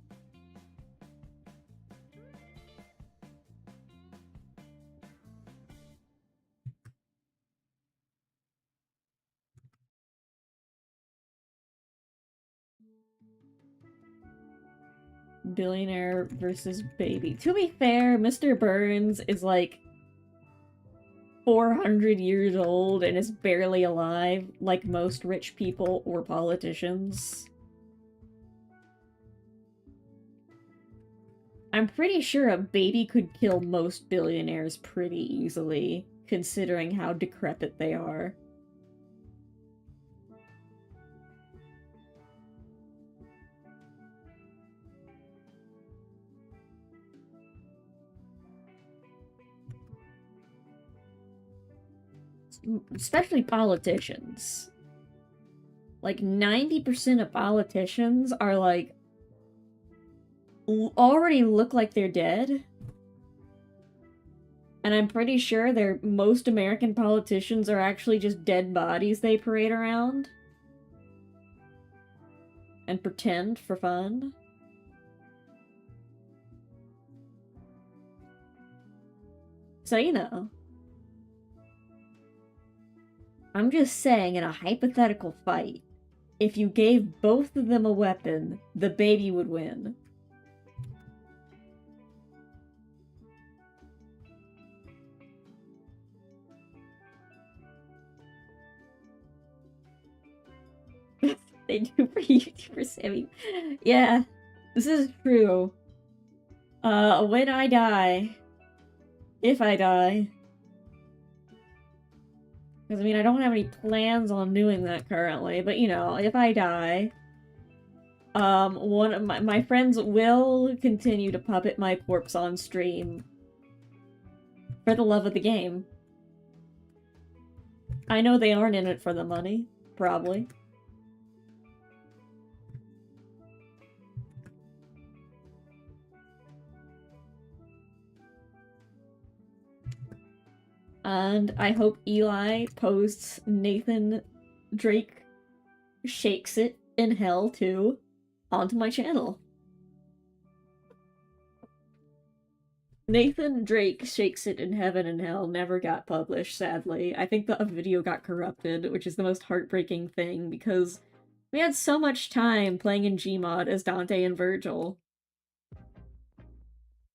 Billionaire versus baby. To be fair, Mr. Burns is like 400 years old and is barely alive, like most rich people or politicians. I'm pretty sure a baby could kill most billionaires pretty easily, considering how decrepit they are. Especially politicians. Like, 90% of politicians are, like, already look like they're dead. And I'm pretty sure most American politicians are actually just dead bodies they parade around. And pretend for fun. So, you know. I'm just saying, in a hypothetical fight, if you gave both of them a weapon, the baby would win. They do for YouTubers, Sammy. Yeah, this is true. When I die, if I die, because I mean, I don't have any plans on doing that currently, but you know, if I die, one of my friends will continue to puppet my corpse on stream for the love of the game. I know they aren't in it for the money, probably. And I hope Eli posts Nathan Drake Shakes It in Hell too onto my channel. Nathan Drake Shakes It in Heaven and Hell never got published, sadly. I think the video got corrupted, which is the most heartbreaking thing because we had so much time playing in Gmod as Dante and Virgil.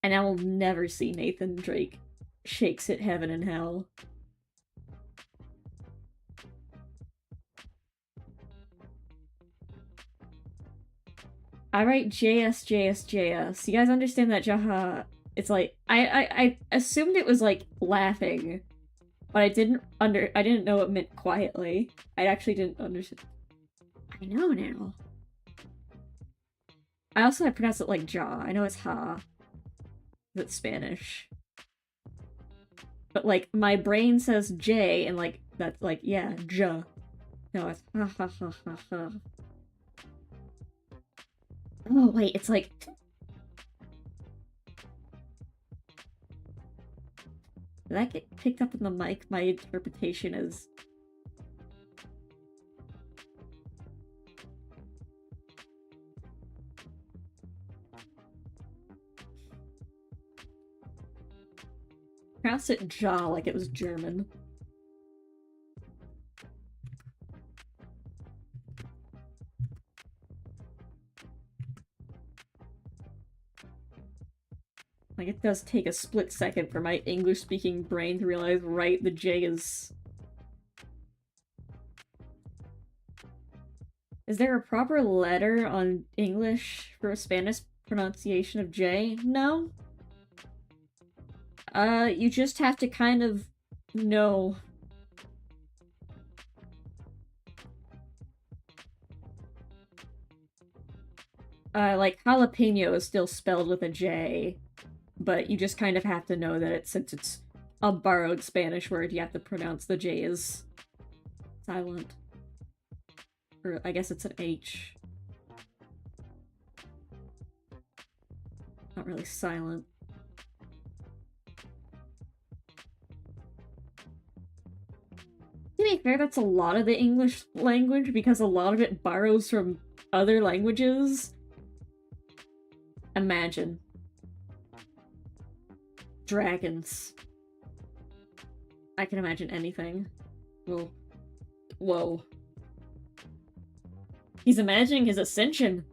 And I will never see Nathan Drake Shakes It Heaven and Hell. I write JS. You guys understand that jaha? It's like I assumed it was like laughing, but I didn't know it meant quietly. I actually didn't understand. I know now. I also pronounce it like ja. I know it's ha. That's Spanish. But like my brain says J and like that's like yeah, ja. No, it's ha ha ha ha ha. Oh wait, it's like did that get picked up in the mic? My interpretation is pronounced it ja like it was German. Like, it does take a split second for my English-speaking brain to realize, right, the J is... Is there a proper letter on English for a Spanish pronunciation of J? No. You just have to kind of know. Like, jalapeno is still spelled with a J. But you just kind of have to know that since it's a borrowed Spanish word, you have to pronounce the J as silent. Or I guess it's an H. Not really silent. To be fair, that's a lot of the English language because a lot of it borrows from other languages. Imagine. Dragons. I can imagine anything. Whoa. Whoa. He's imagining his ascension.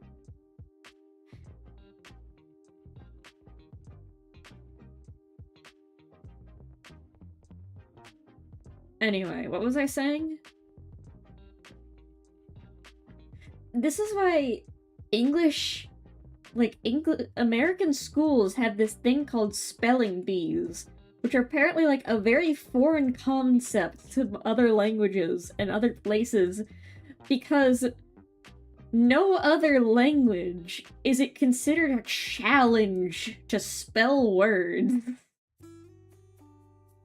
Anyway, what was I saying? This is why English, like, American schools have this thing called spelling bees, which are apparently, like, a very foreign concept to other languages and other places, because no other language is it considered a challenge to spell words.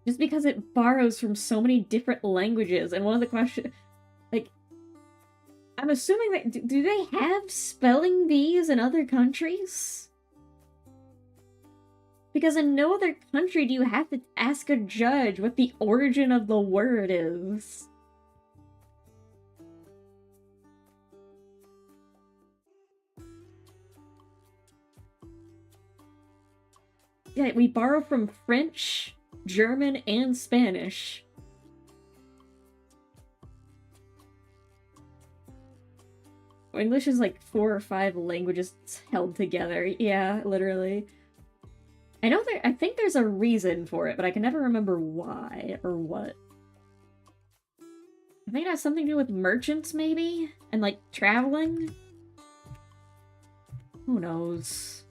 Just because it borrows from so many different languages, and one of the questions, like, I'm assuming that, do they have spelling bees in other countries? Because in no other country do you have to ask a judge what the origin of the word is. Yeah, we borrow from French, German, and Spanish. English is like 4 or 5 languages held together. Yeah, literally. I think there's a reason for it, but I can never remember why or what. I think it has something to do with merchants, maybe? And, like, traveling? Who knows?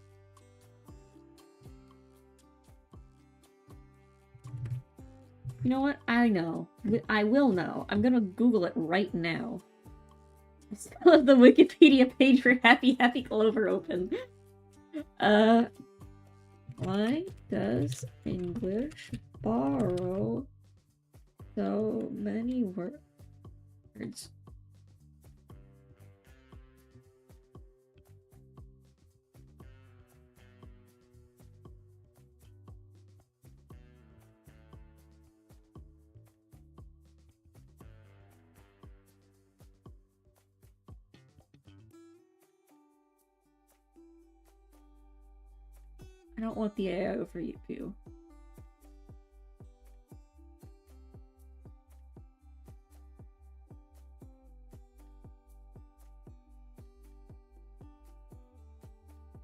You know what? I know. I will know. I'm gonna Google it right now. I still have the Wikipedia page for Happy Happy Clover open. Why does English borrow so many words? I don't want the AI over you.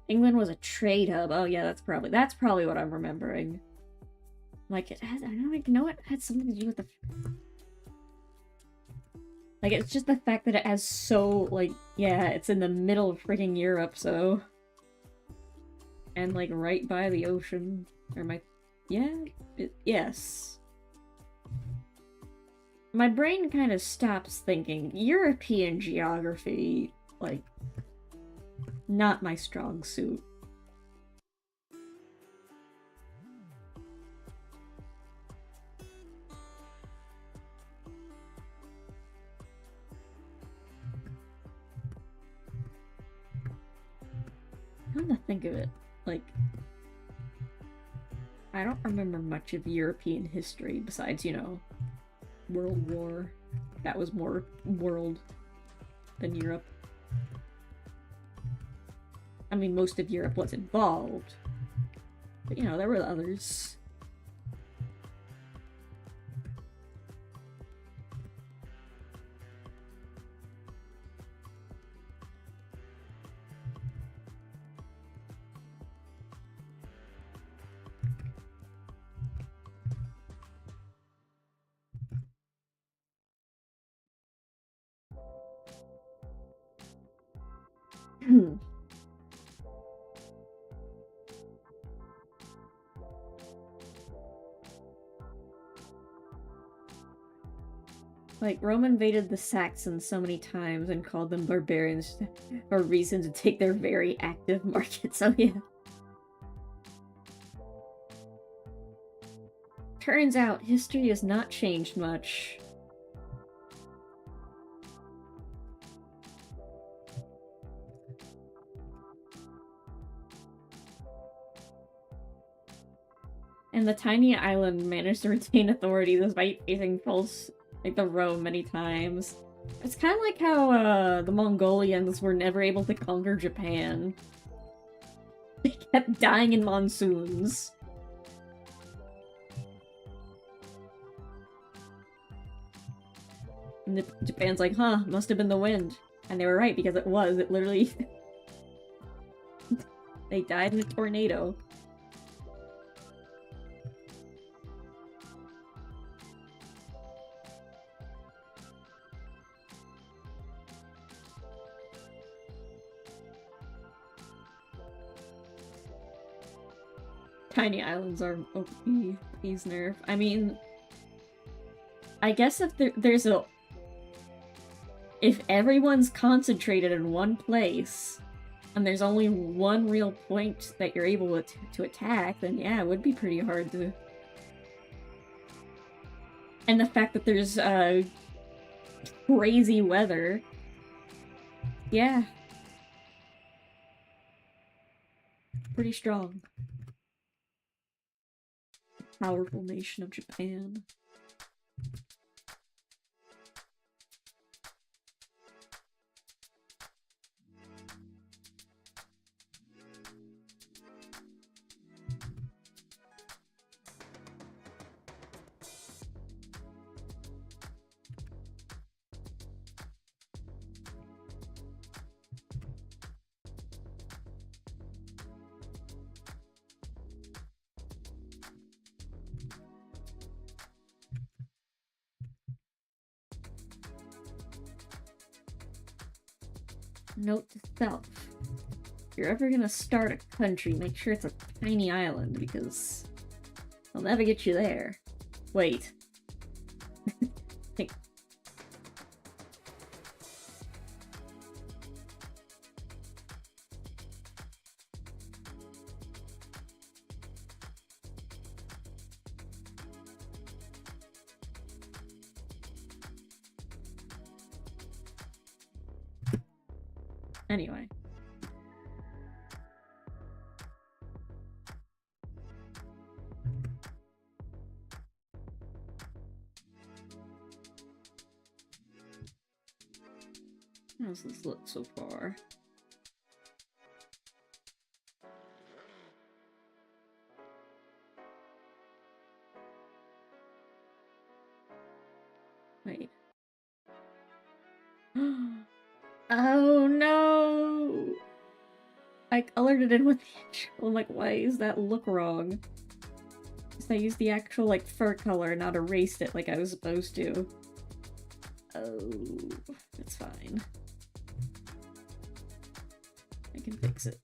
England was a trade hub. Oh yeah, that's probably what I'm remembering. Like it has, I don't know it had something to do with the, like, it's just the fact that it has so, like, yeah, it's in the middle of freaking Europe, so, and like right by the ocean. Yes. My brain kind of stops thinking. European geography, like, not my strong suit. Come to think of it, like, I don't remember much of European history besides, you know, World War. That was more world than Europe. I mean, most of Europe was involved, but, you know, there were others. Like, Rome invaded the Saxons so many times and called them barbarians for a reason to take their very active market, so yeah. Turns out, history has not changed much. And the tiny island managed to retain authority despite facing false, like, the Rome many times. It's kind of like how the Mongolians were never able to conquer Japan. They kept dying in monsoons. And Japan's like, huh, must have been the wind. And they were right, because it was. It literally... They died in a tornado. Tiny islands are OP, please nerf. I mean, I guess if there's a... If everyone's concentrated in one place, and there's only one real point that you're able to attack, then yeah, it would be pretty hard to... And the fact that there's, crazy weather. Yeah. Pretty strong. Powerful nation of Japan. Note to self. If you're ever gonna start a country, make sure it's a tiny island, because they'll never get you there. Wait. Think. Anyway. How's this look so far? Wait. Oh no! I colored it in with the actual, like, why is that look wrong? Because I used the actual, like, fur color, not erased it like I was supposed to. Oh, it's fine. I can fix it.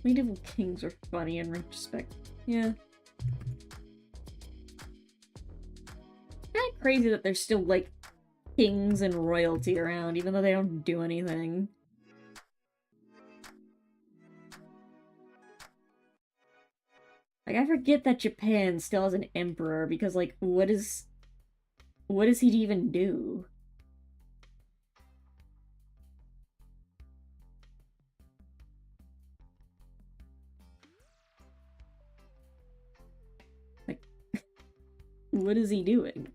Medieval kings are funny in retrospect. Yeah. Kinda crazy that there's still, like, kings and royalty around, even though they don't do anything. Like, I forget that Japan still has an emperor, because, like, what does he even do? Like, what is he doing?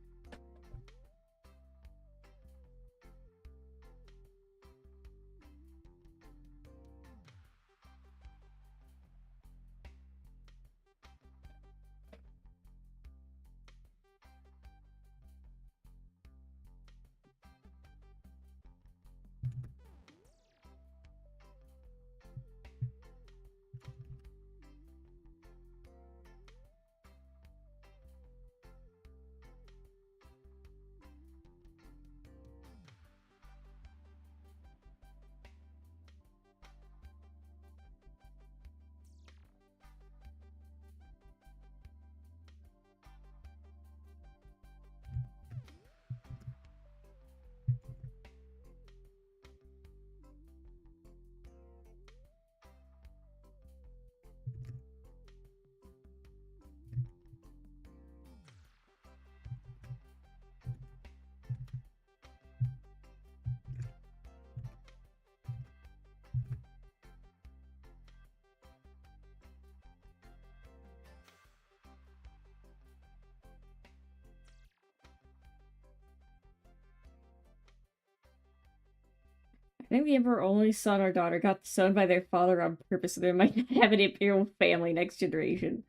I think the emperor only son or daughter got disowned by their father on purpose so they might have an imperial family next generation.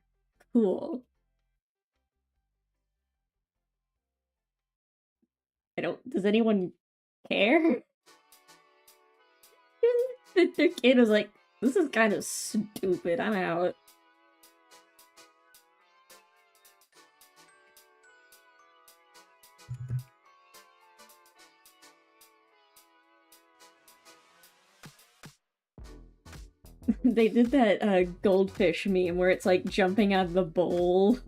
Cool. Does anyone care? Their kid was like, this is kind of stupid, I'm out. They did that goldfish meme where it's like jumping out of the bowl,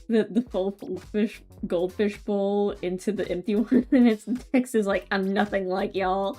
the full fish goldfish bowl into the empty one, and its text is like, "I'm nothing like y'all."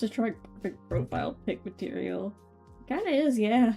Destroy perfect profile pic material. Kinda is, yeah.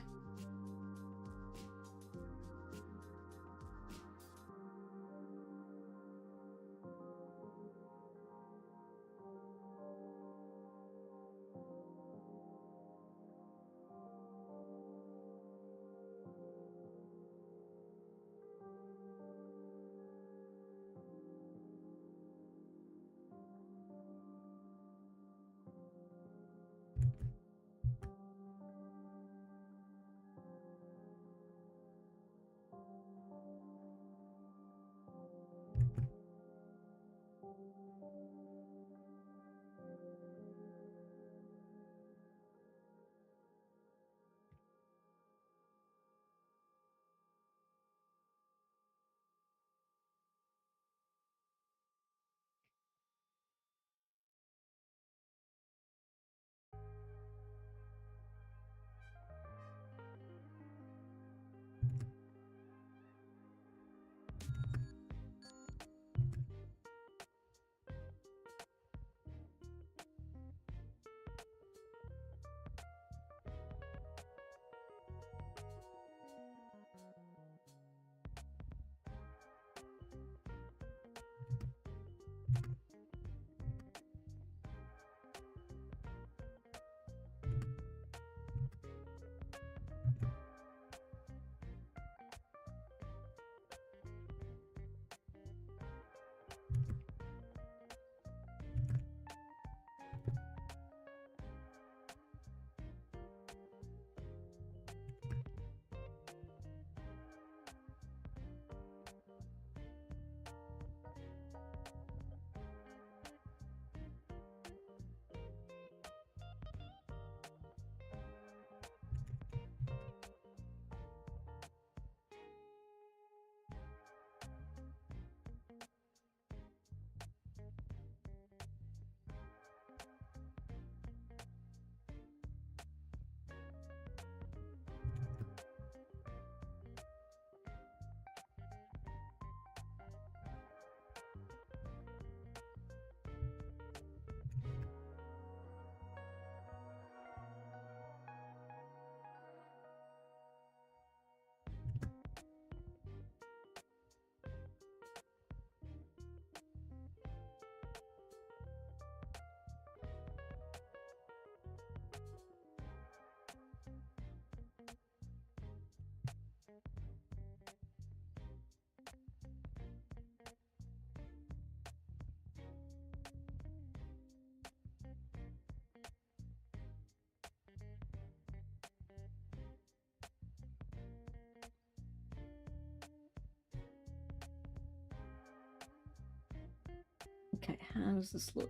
How does this look?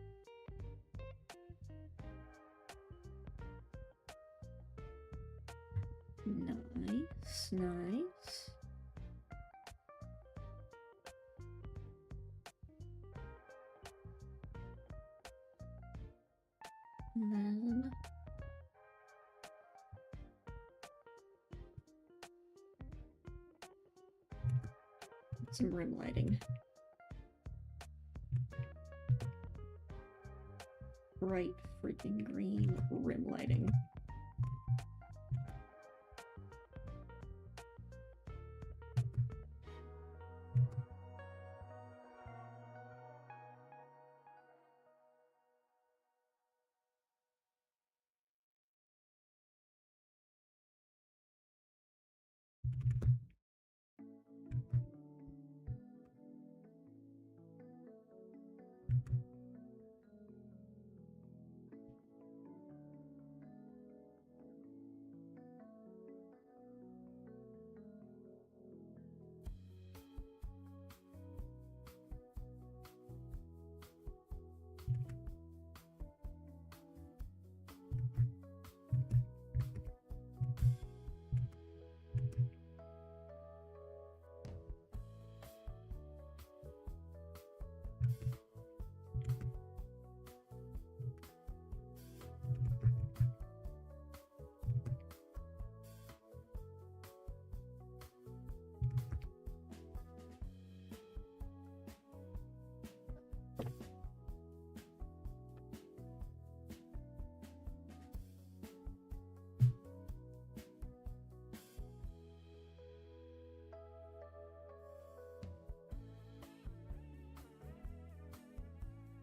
Nice, nice. And then some rim lighting. Bright freaking green rim lighting.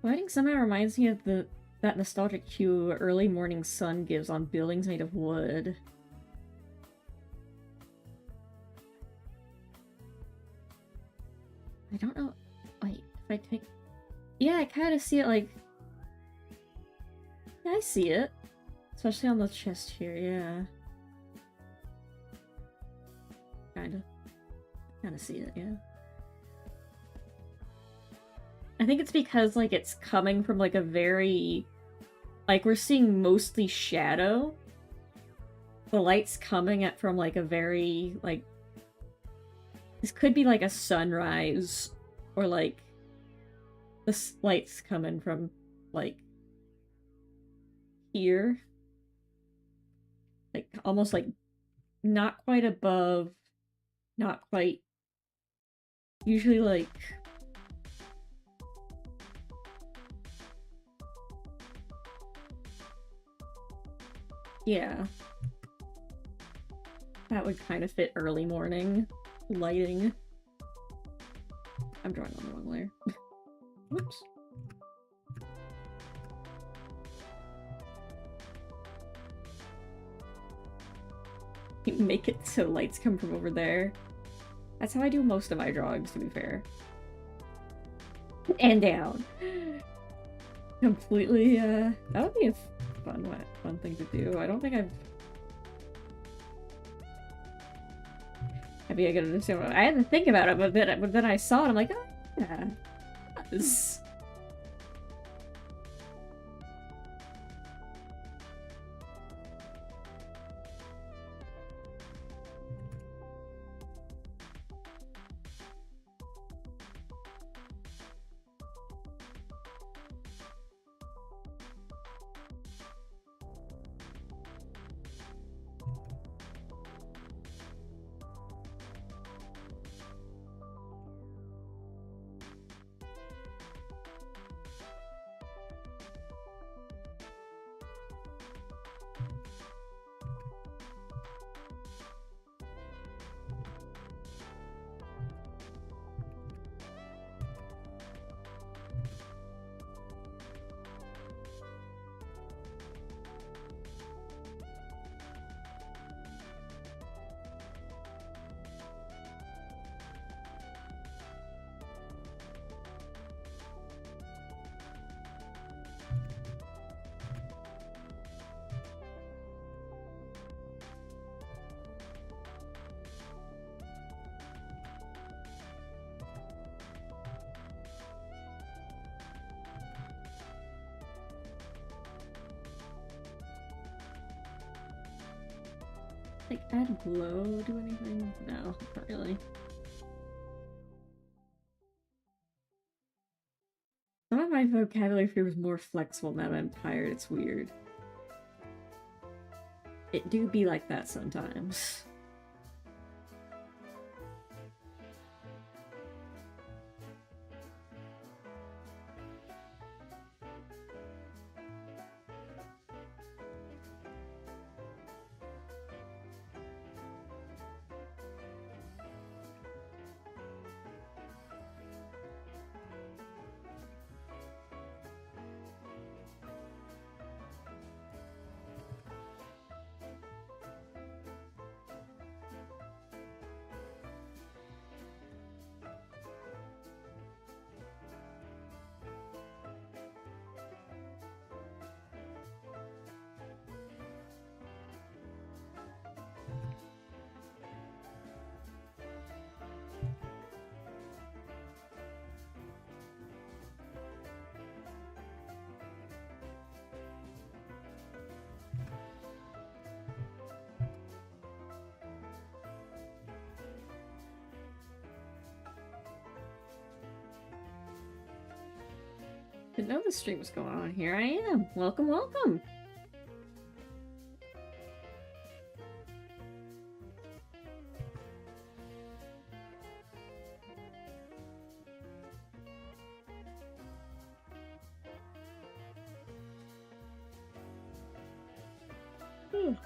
Lighting somehow reminds me of that nostalgic hue early morning sun gives on buildings made of wood. I don't know. Wait, if I take... Yeah, I kind of see it like... Yeah, I see it. Especially on the chest here, yeah. Kinda see it, yeah. I think it's because, like, it's coming from, like, a very... Like, we're seeing mostly shadow. The light's coming at from, like, a very, like... This could be, like, a sunrise. Or, like... The light's coming from, like... Here. Like, almost, like... Not quite above. Not quite... Usually, like... Yeah. That would kind of fit early morning lighting. I'm drawing on the wrong layer. Whoops. You make it so lights come from over there. That's how I do most of my drawings, to be fair. And down. Completely, that would be a fun thing to do. I don't think I've... Maybe I gotta understand. I had to think about it, but then I saw it, I'm like, oh, yeah. Yes. Like, add glow, do anything? No, not really. Some of my vocabulary feels more flexible now that I'm tired. It's weird. It do be like that sometimes. Didn't know the stream was going on. Here I am. Welcome, welcome. Whew.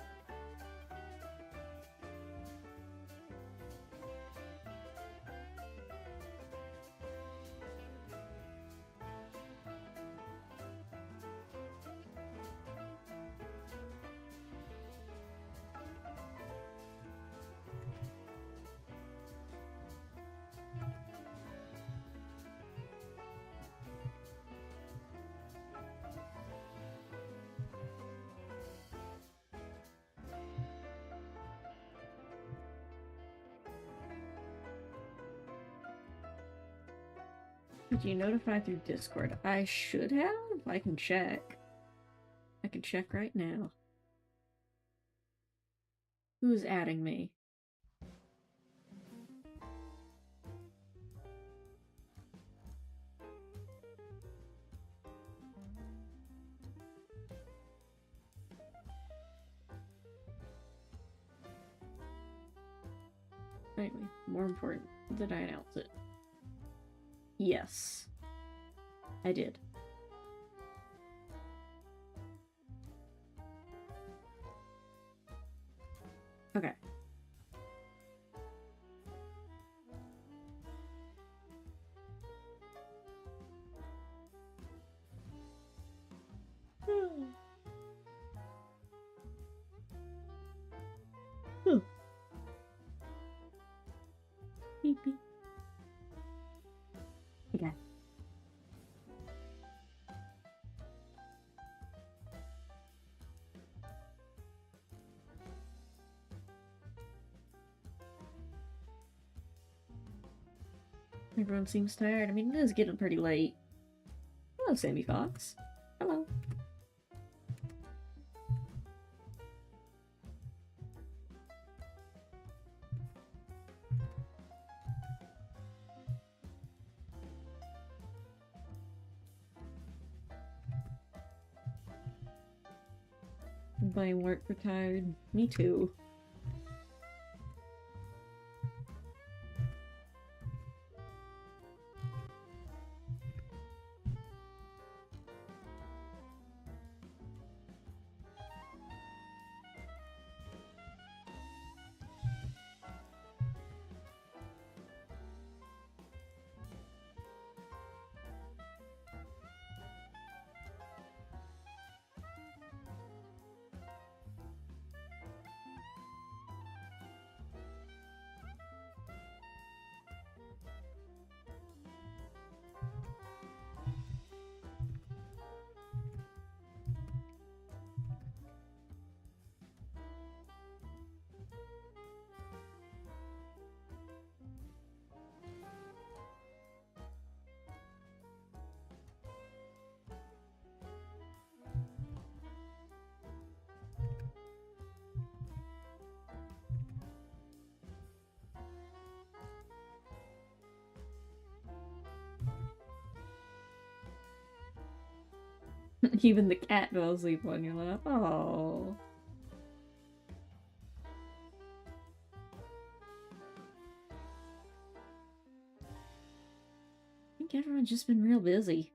Did you notify through Discord? I should have? I can check. I can check right now. Who's adding me? Anyway, more important, did I announce it? Yes. I did. Okay. Beep beep. Okay. Everyone seems tired. I mean, it is getting pretty late. Hello, Sammy Fox. Hello. Buying work for tired. Me too. Even the cat fell asleep on your lap. Oh. I think everyone's just been real busy.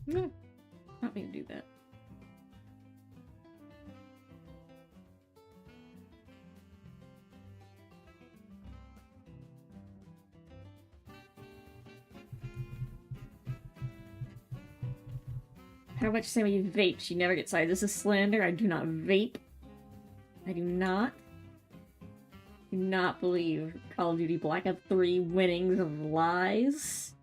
No, not me to do that. How much Sammy vapes? She never gets tired. This is slander. I do not vape. I do not believe Call of Duty Black Ops 3 winnings of lies.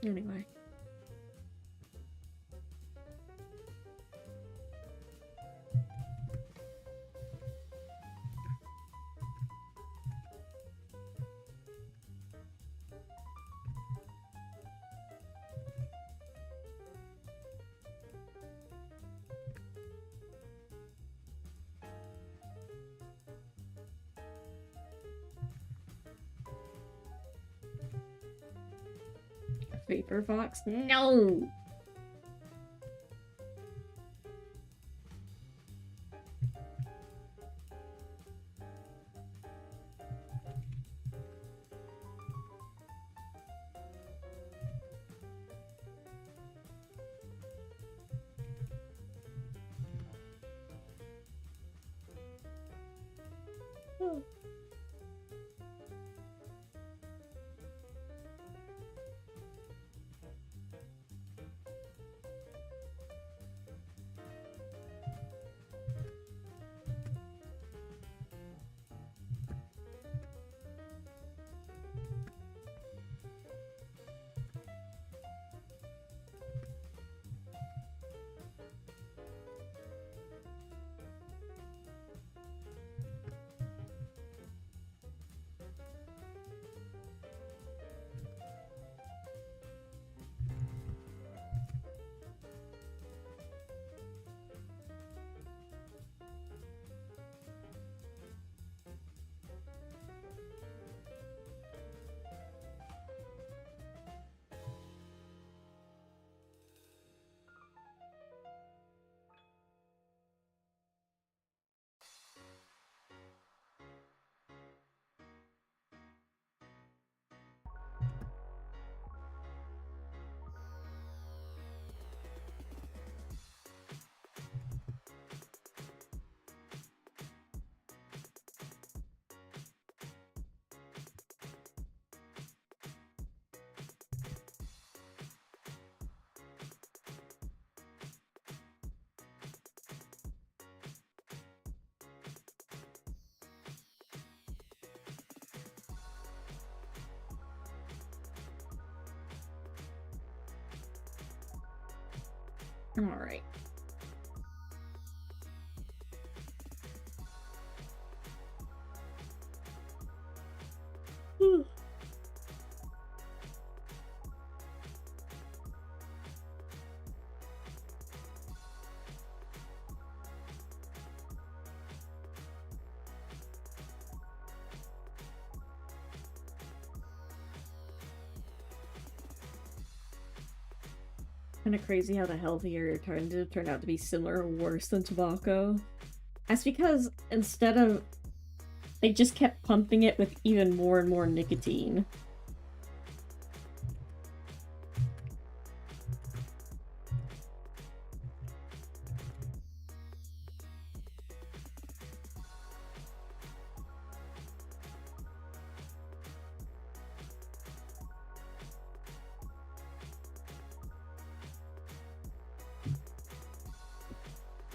Anyway. Vapor Fox? No! Oh. Alright. Kind of crazy how the healthier alternative turned out to be similar or worse than tobacco. That's because instead of... they just kept pumping it with even more and more nicotine.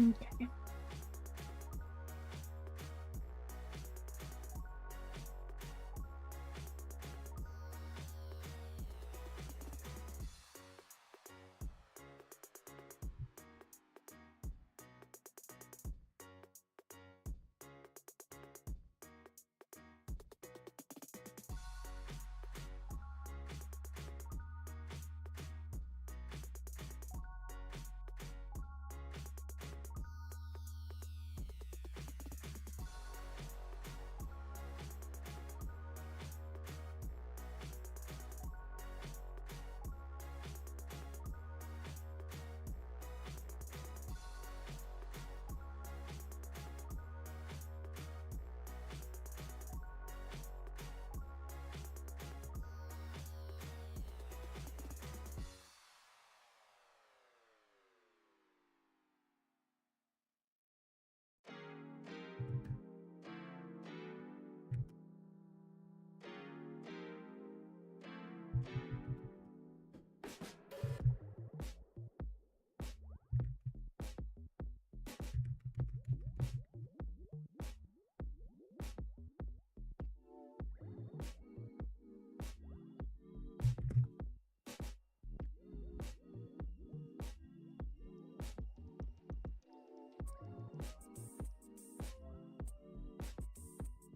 Okay.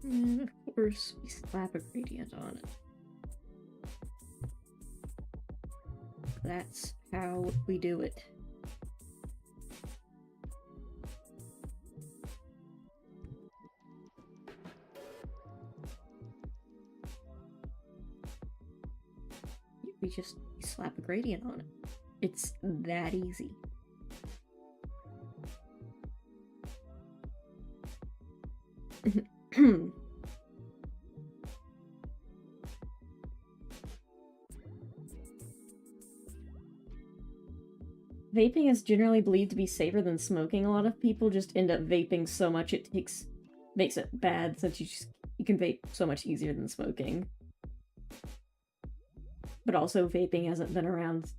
And of course, we slap a gradient on it. That's how we do it. We just slap a gradient on it. It's that easy. Vaping is generally believed to be safer than smoking. A lot of people just end up vaping so much it makes it bad, since you can vape so much easier than smoking. But also, vaping hasn't been around to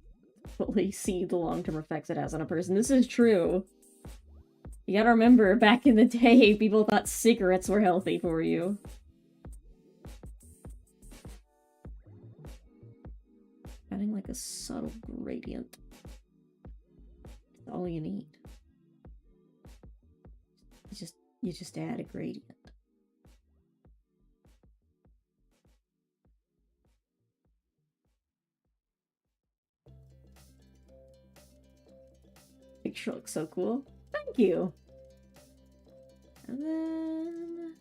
fully see the long-term effects it has on a person. This is true. You gotta remember, back in the day, people thought cigarettes were healthy for you. Adding like a subtle gradient. That's all you need. You just add a gradient. Picture looks so cool. Thank you. And then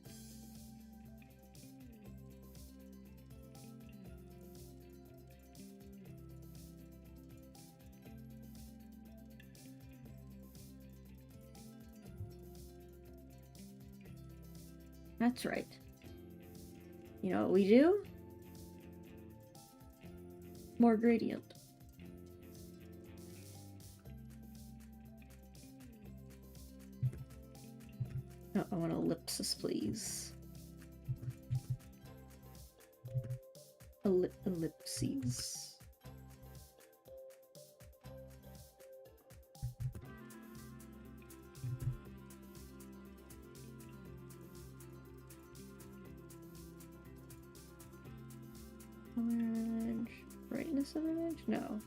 that's right. You know what we do? More gradient. Oh, I want ellipsis, please. Ellipses. Orange. Brightness of image? No.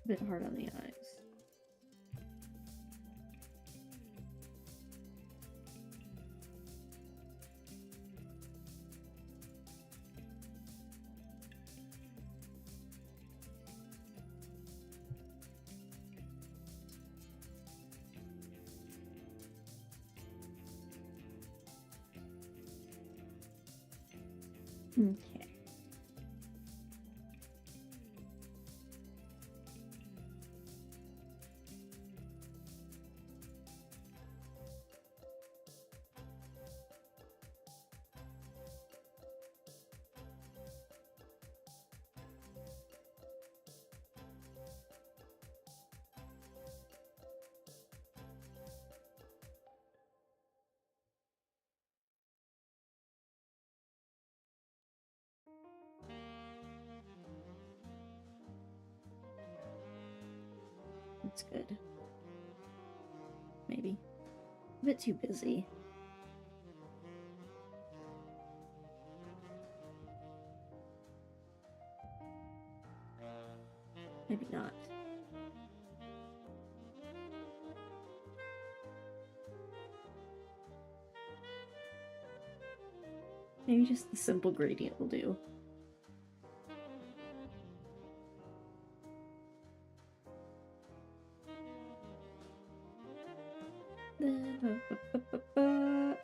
A bit hard on the eyes. Okay. That's good. Maybe. A bit too busy. Maybe not. Maybe just the simple gradient will do.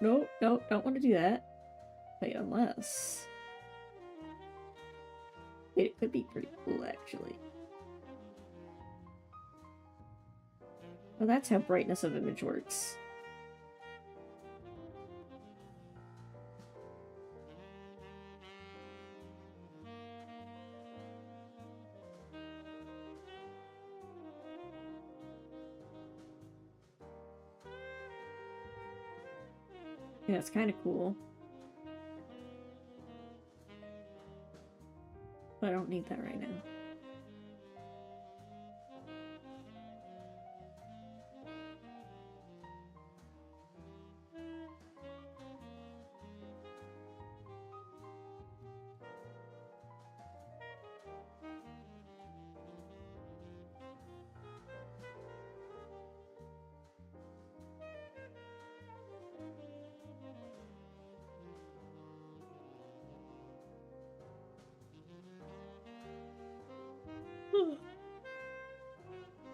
Nope, nope, don't want to do that. Wait, unless... Wait, it could be pretty cool, actually. Well, that's how brightness of image works. Yeah, it's kind of cool. But I don't need that right now.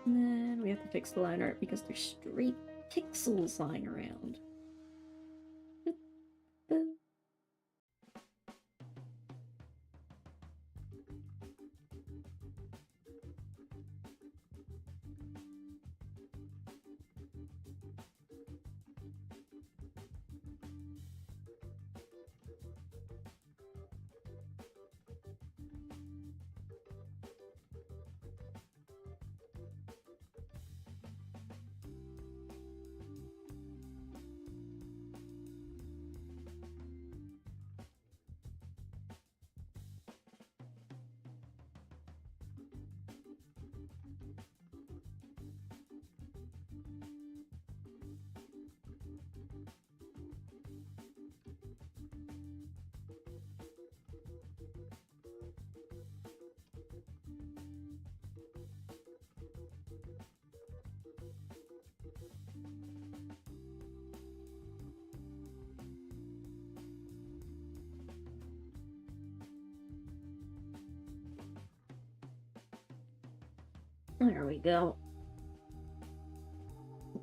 And then we have to fix the line art because there's straight pixels lying around. There we go.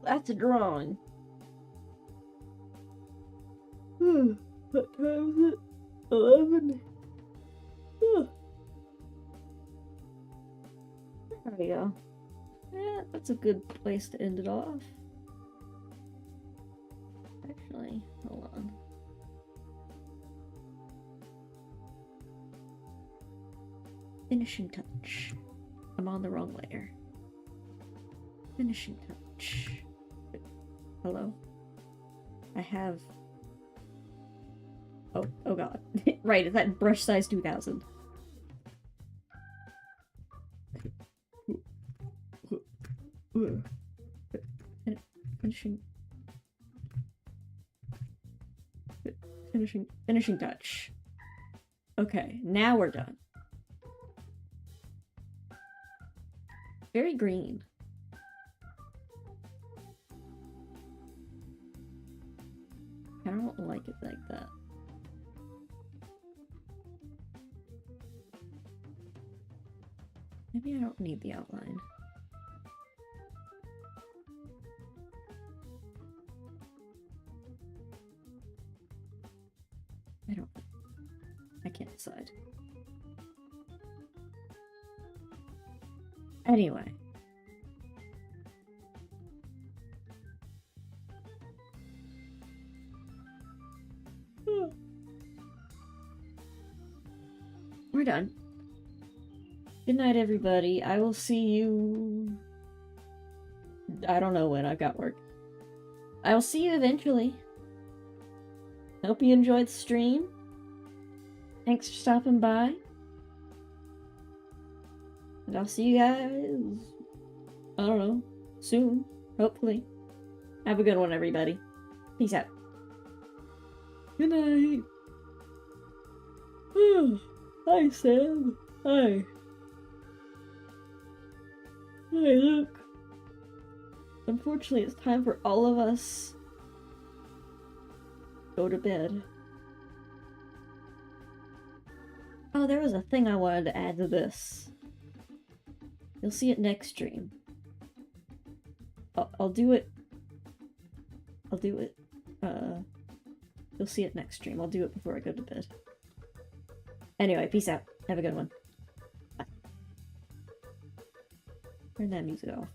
That's a drawing. What time is it? 11? There we go. Yeah, that's a good place to end it off. Actually, hold on. Finishing touch. I'm on the wrong layer. Finishing touch. Hello? I have... Oh god. Right, is that brush size 2000? Finishing touch. Okay, now we're done. Very green. I don't like it like that. Maybe I don't need the outline. I can't outside. Anyway. We're done. Good night, everybody. I will see you... I don't know when. I've got work. I will see you eventually. Hope you enjoyed the stream. Thanks for stopping by. And I'll see you guys... I don't know. Soon. Hopefully. Have a good one, everybody. Peace out. Good night. Hi, Sam. Hi. Hi, Luke. Unfortunately, it's time for all of us go to bed. Oh, there was a thing I wanted to add to this. You'll see it next stream. I'll do it. I'll do it. You'll see it next stream. I'll do it before I go to bed. Anyway, peace out. Have a good one. Bye. Turn that music off.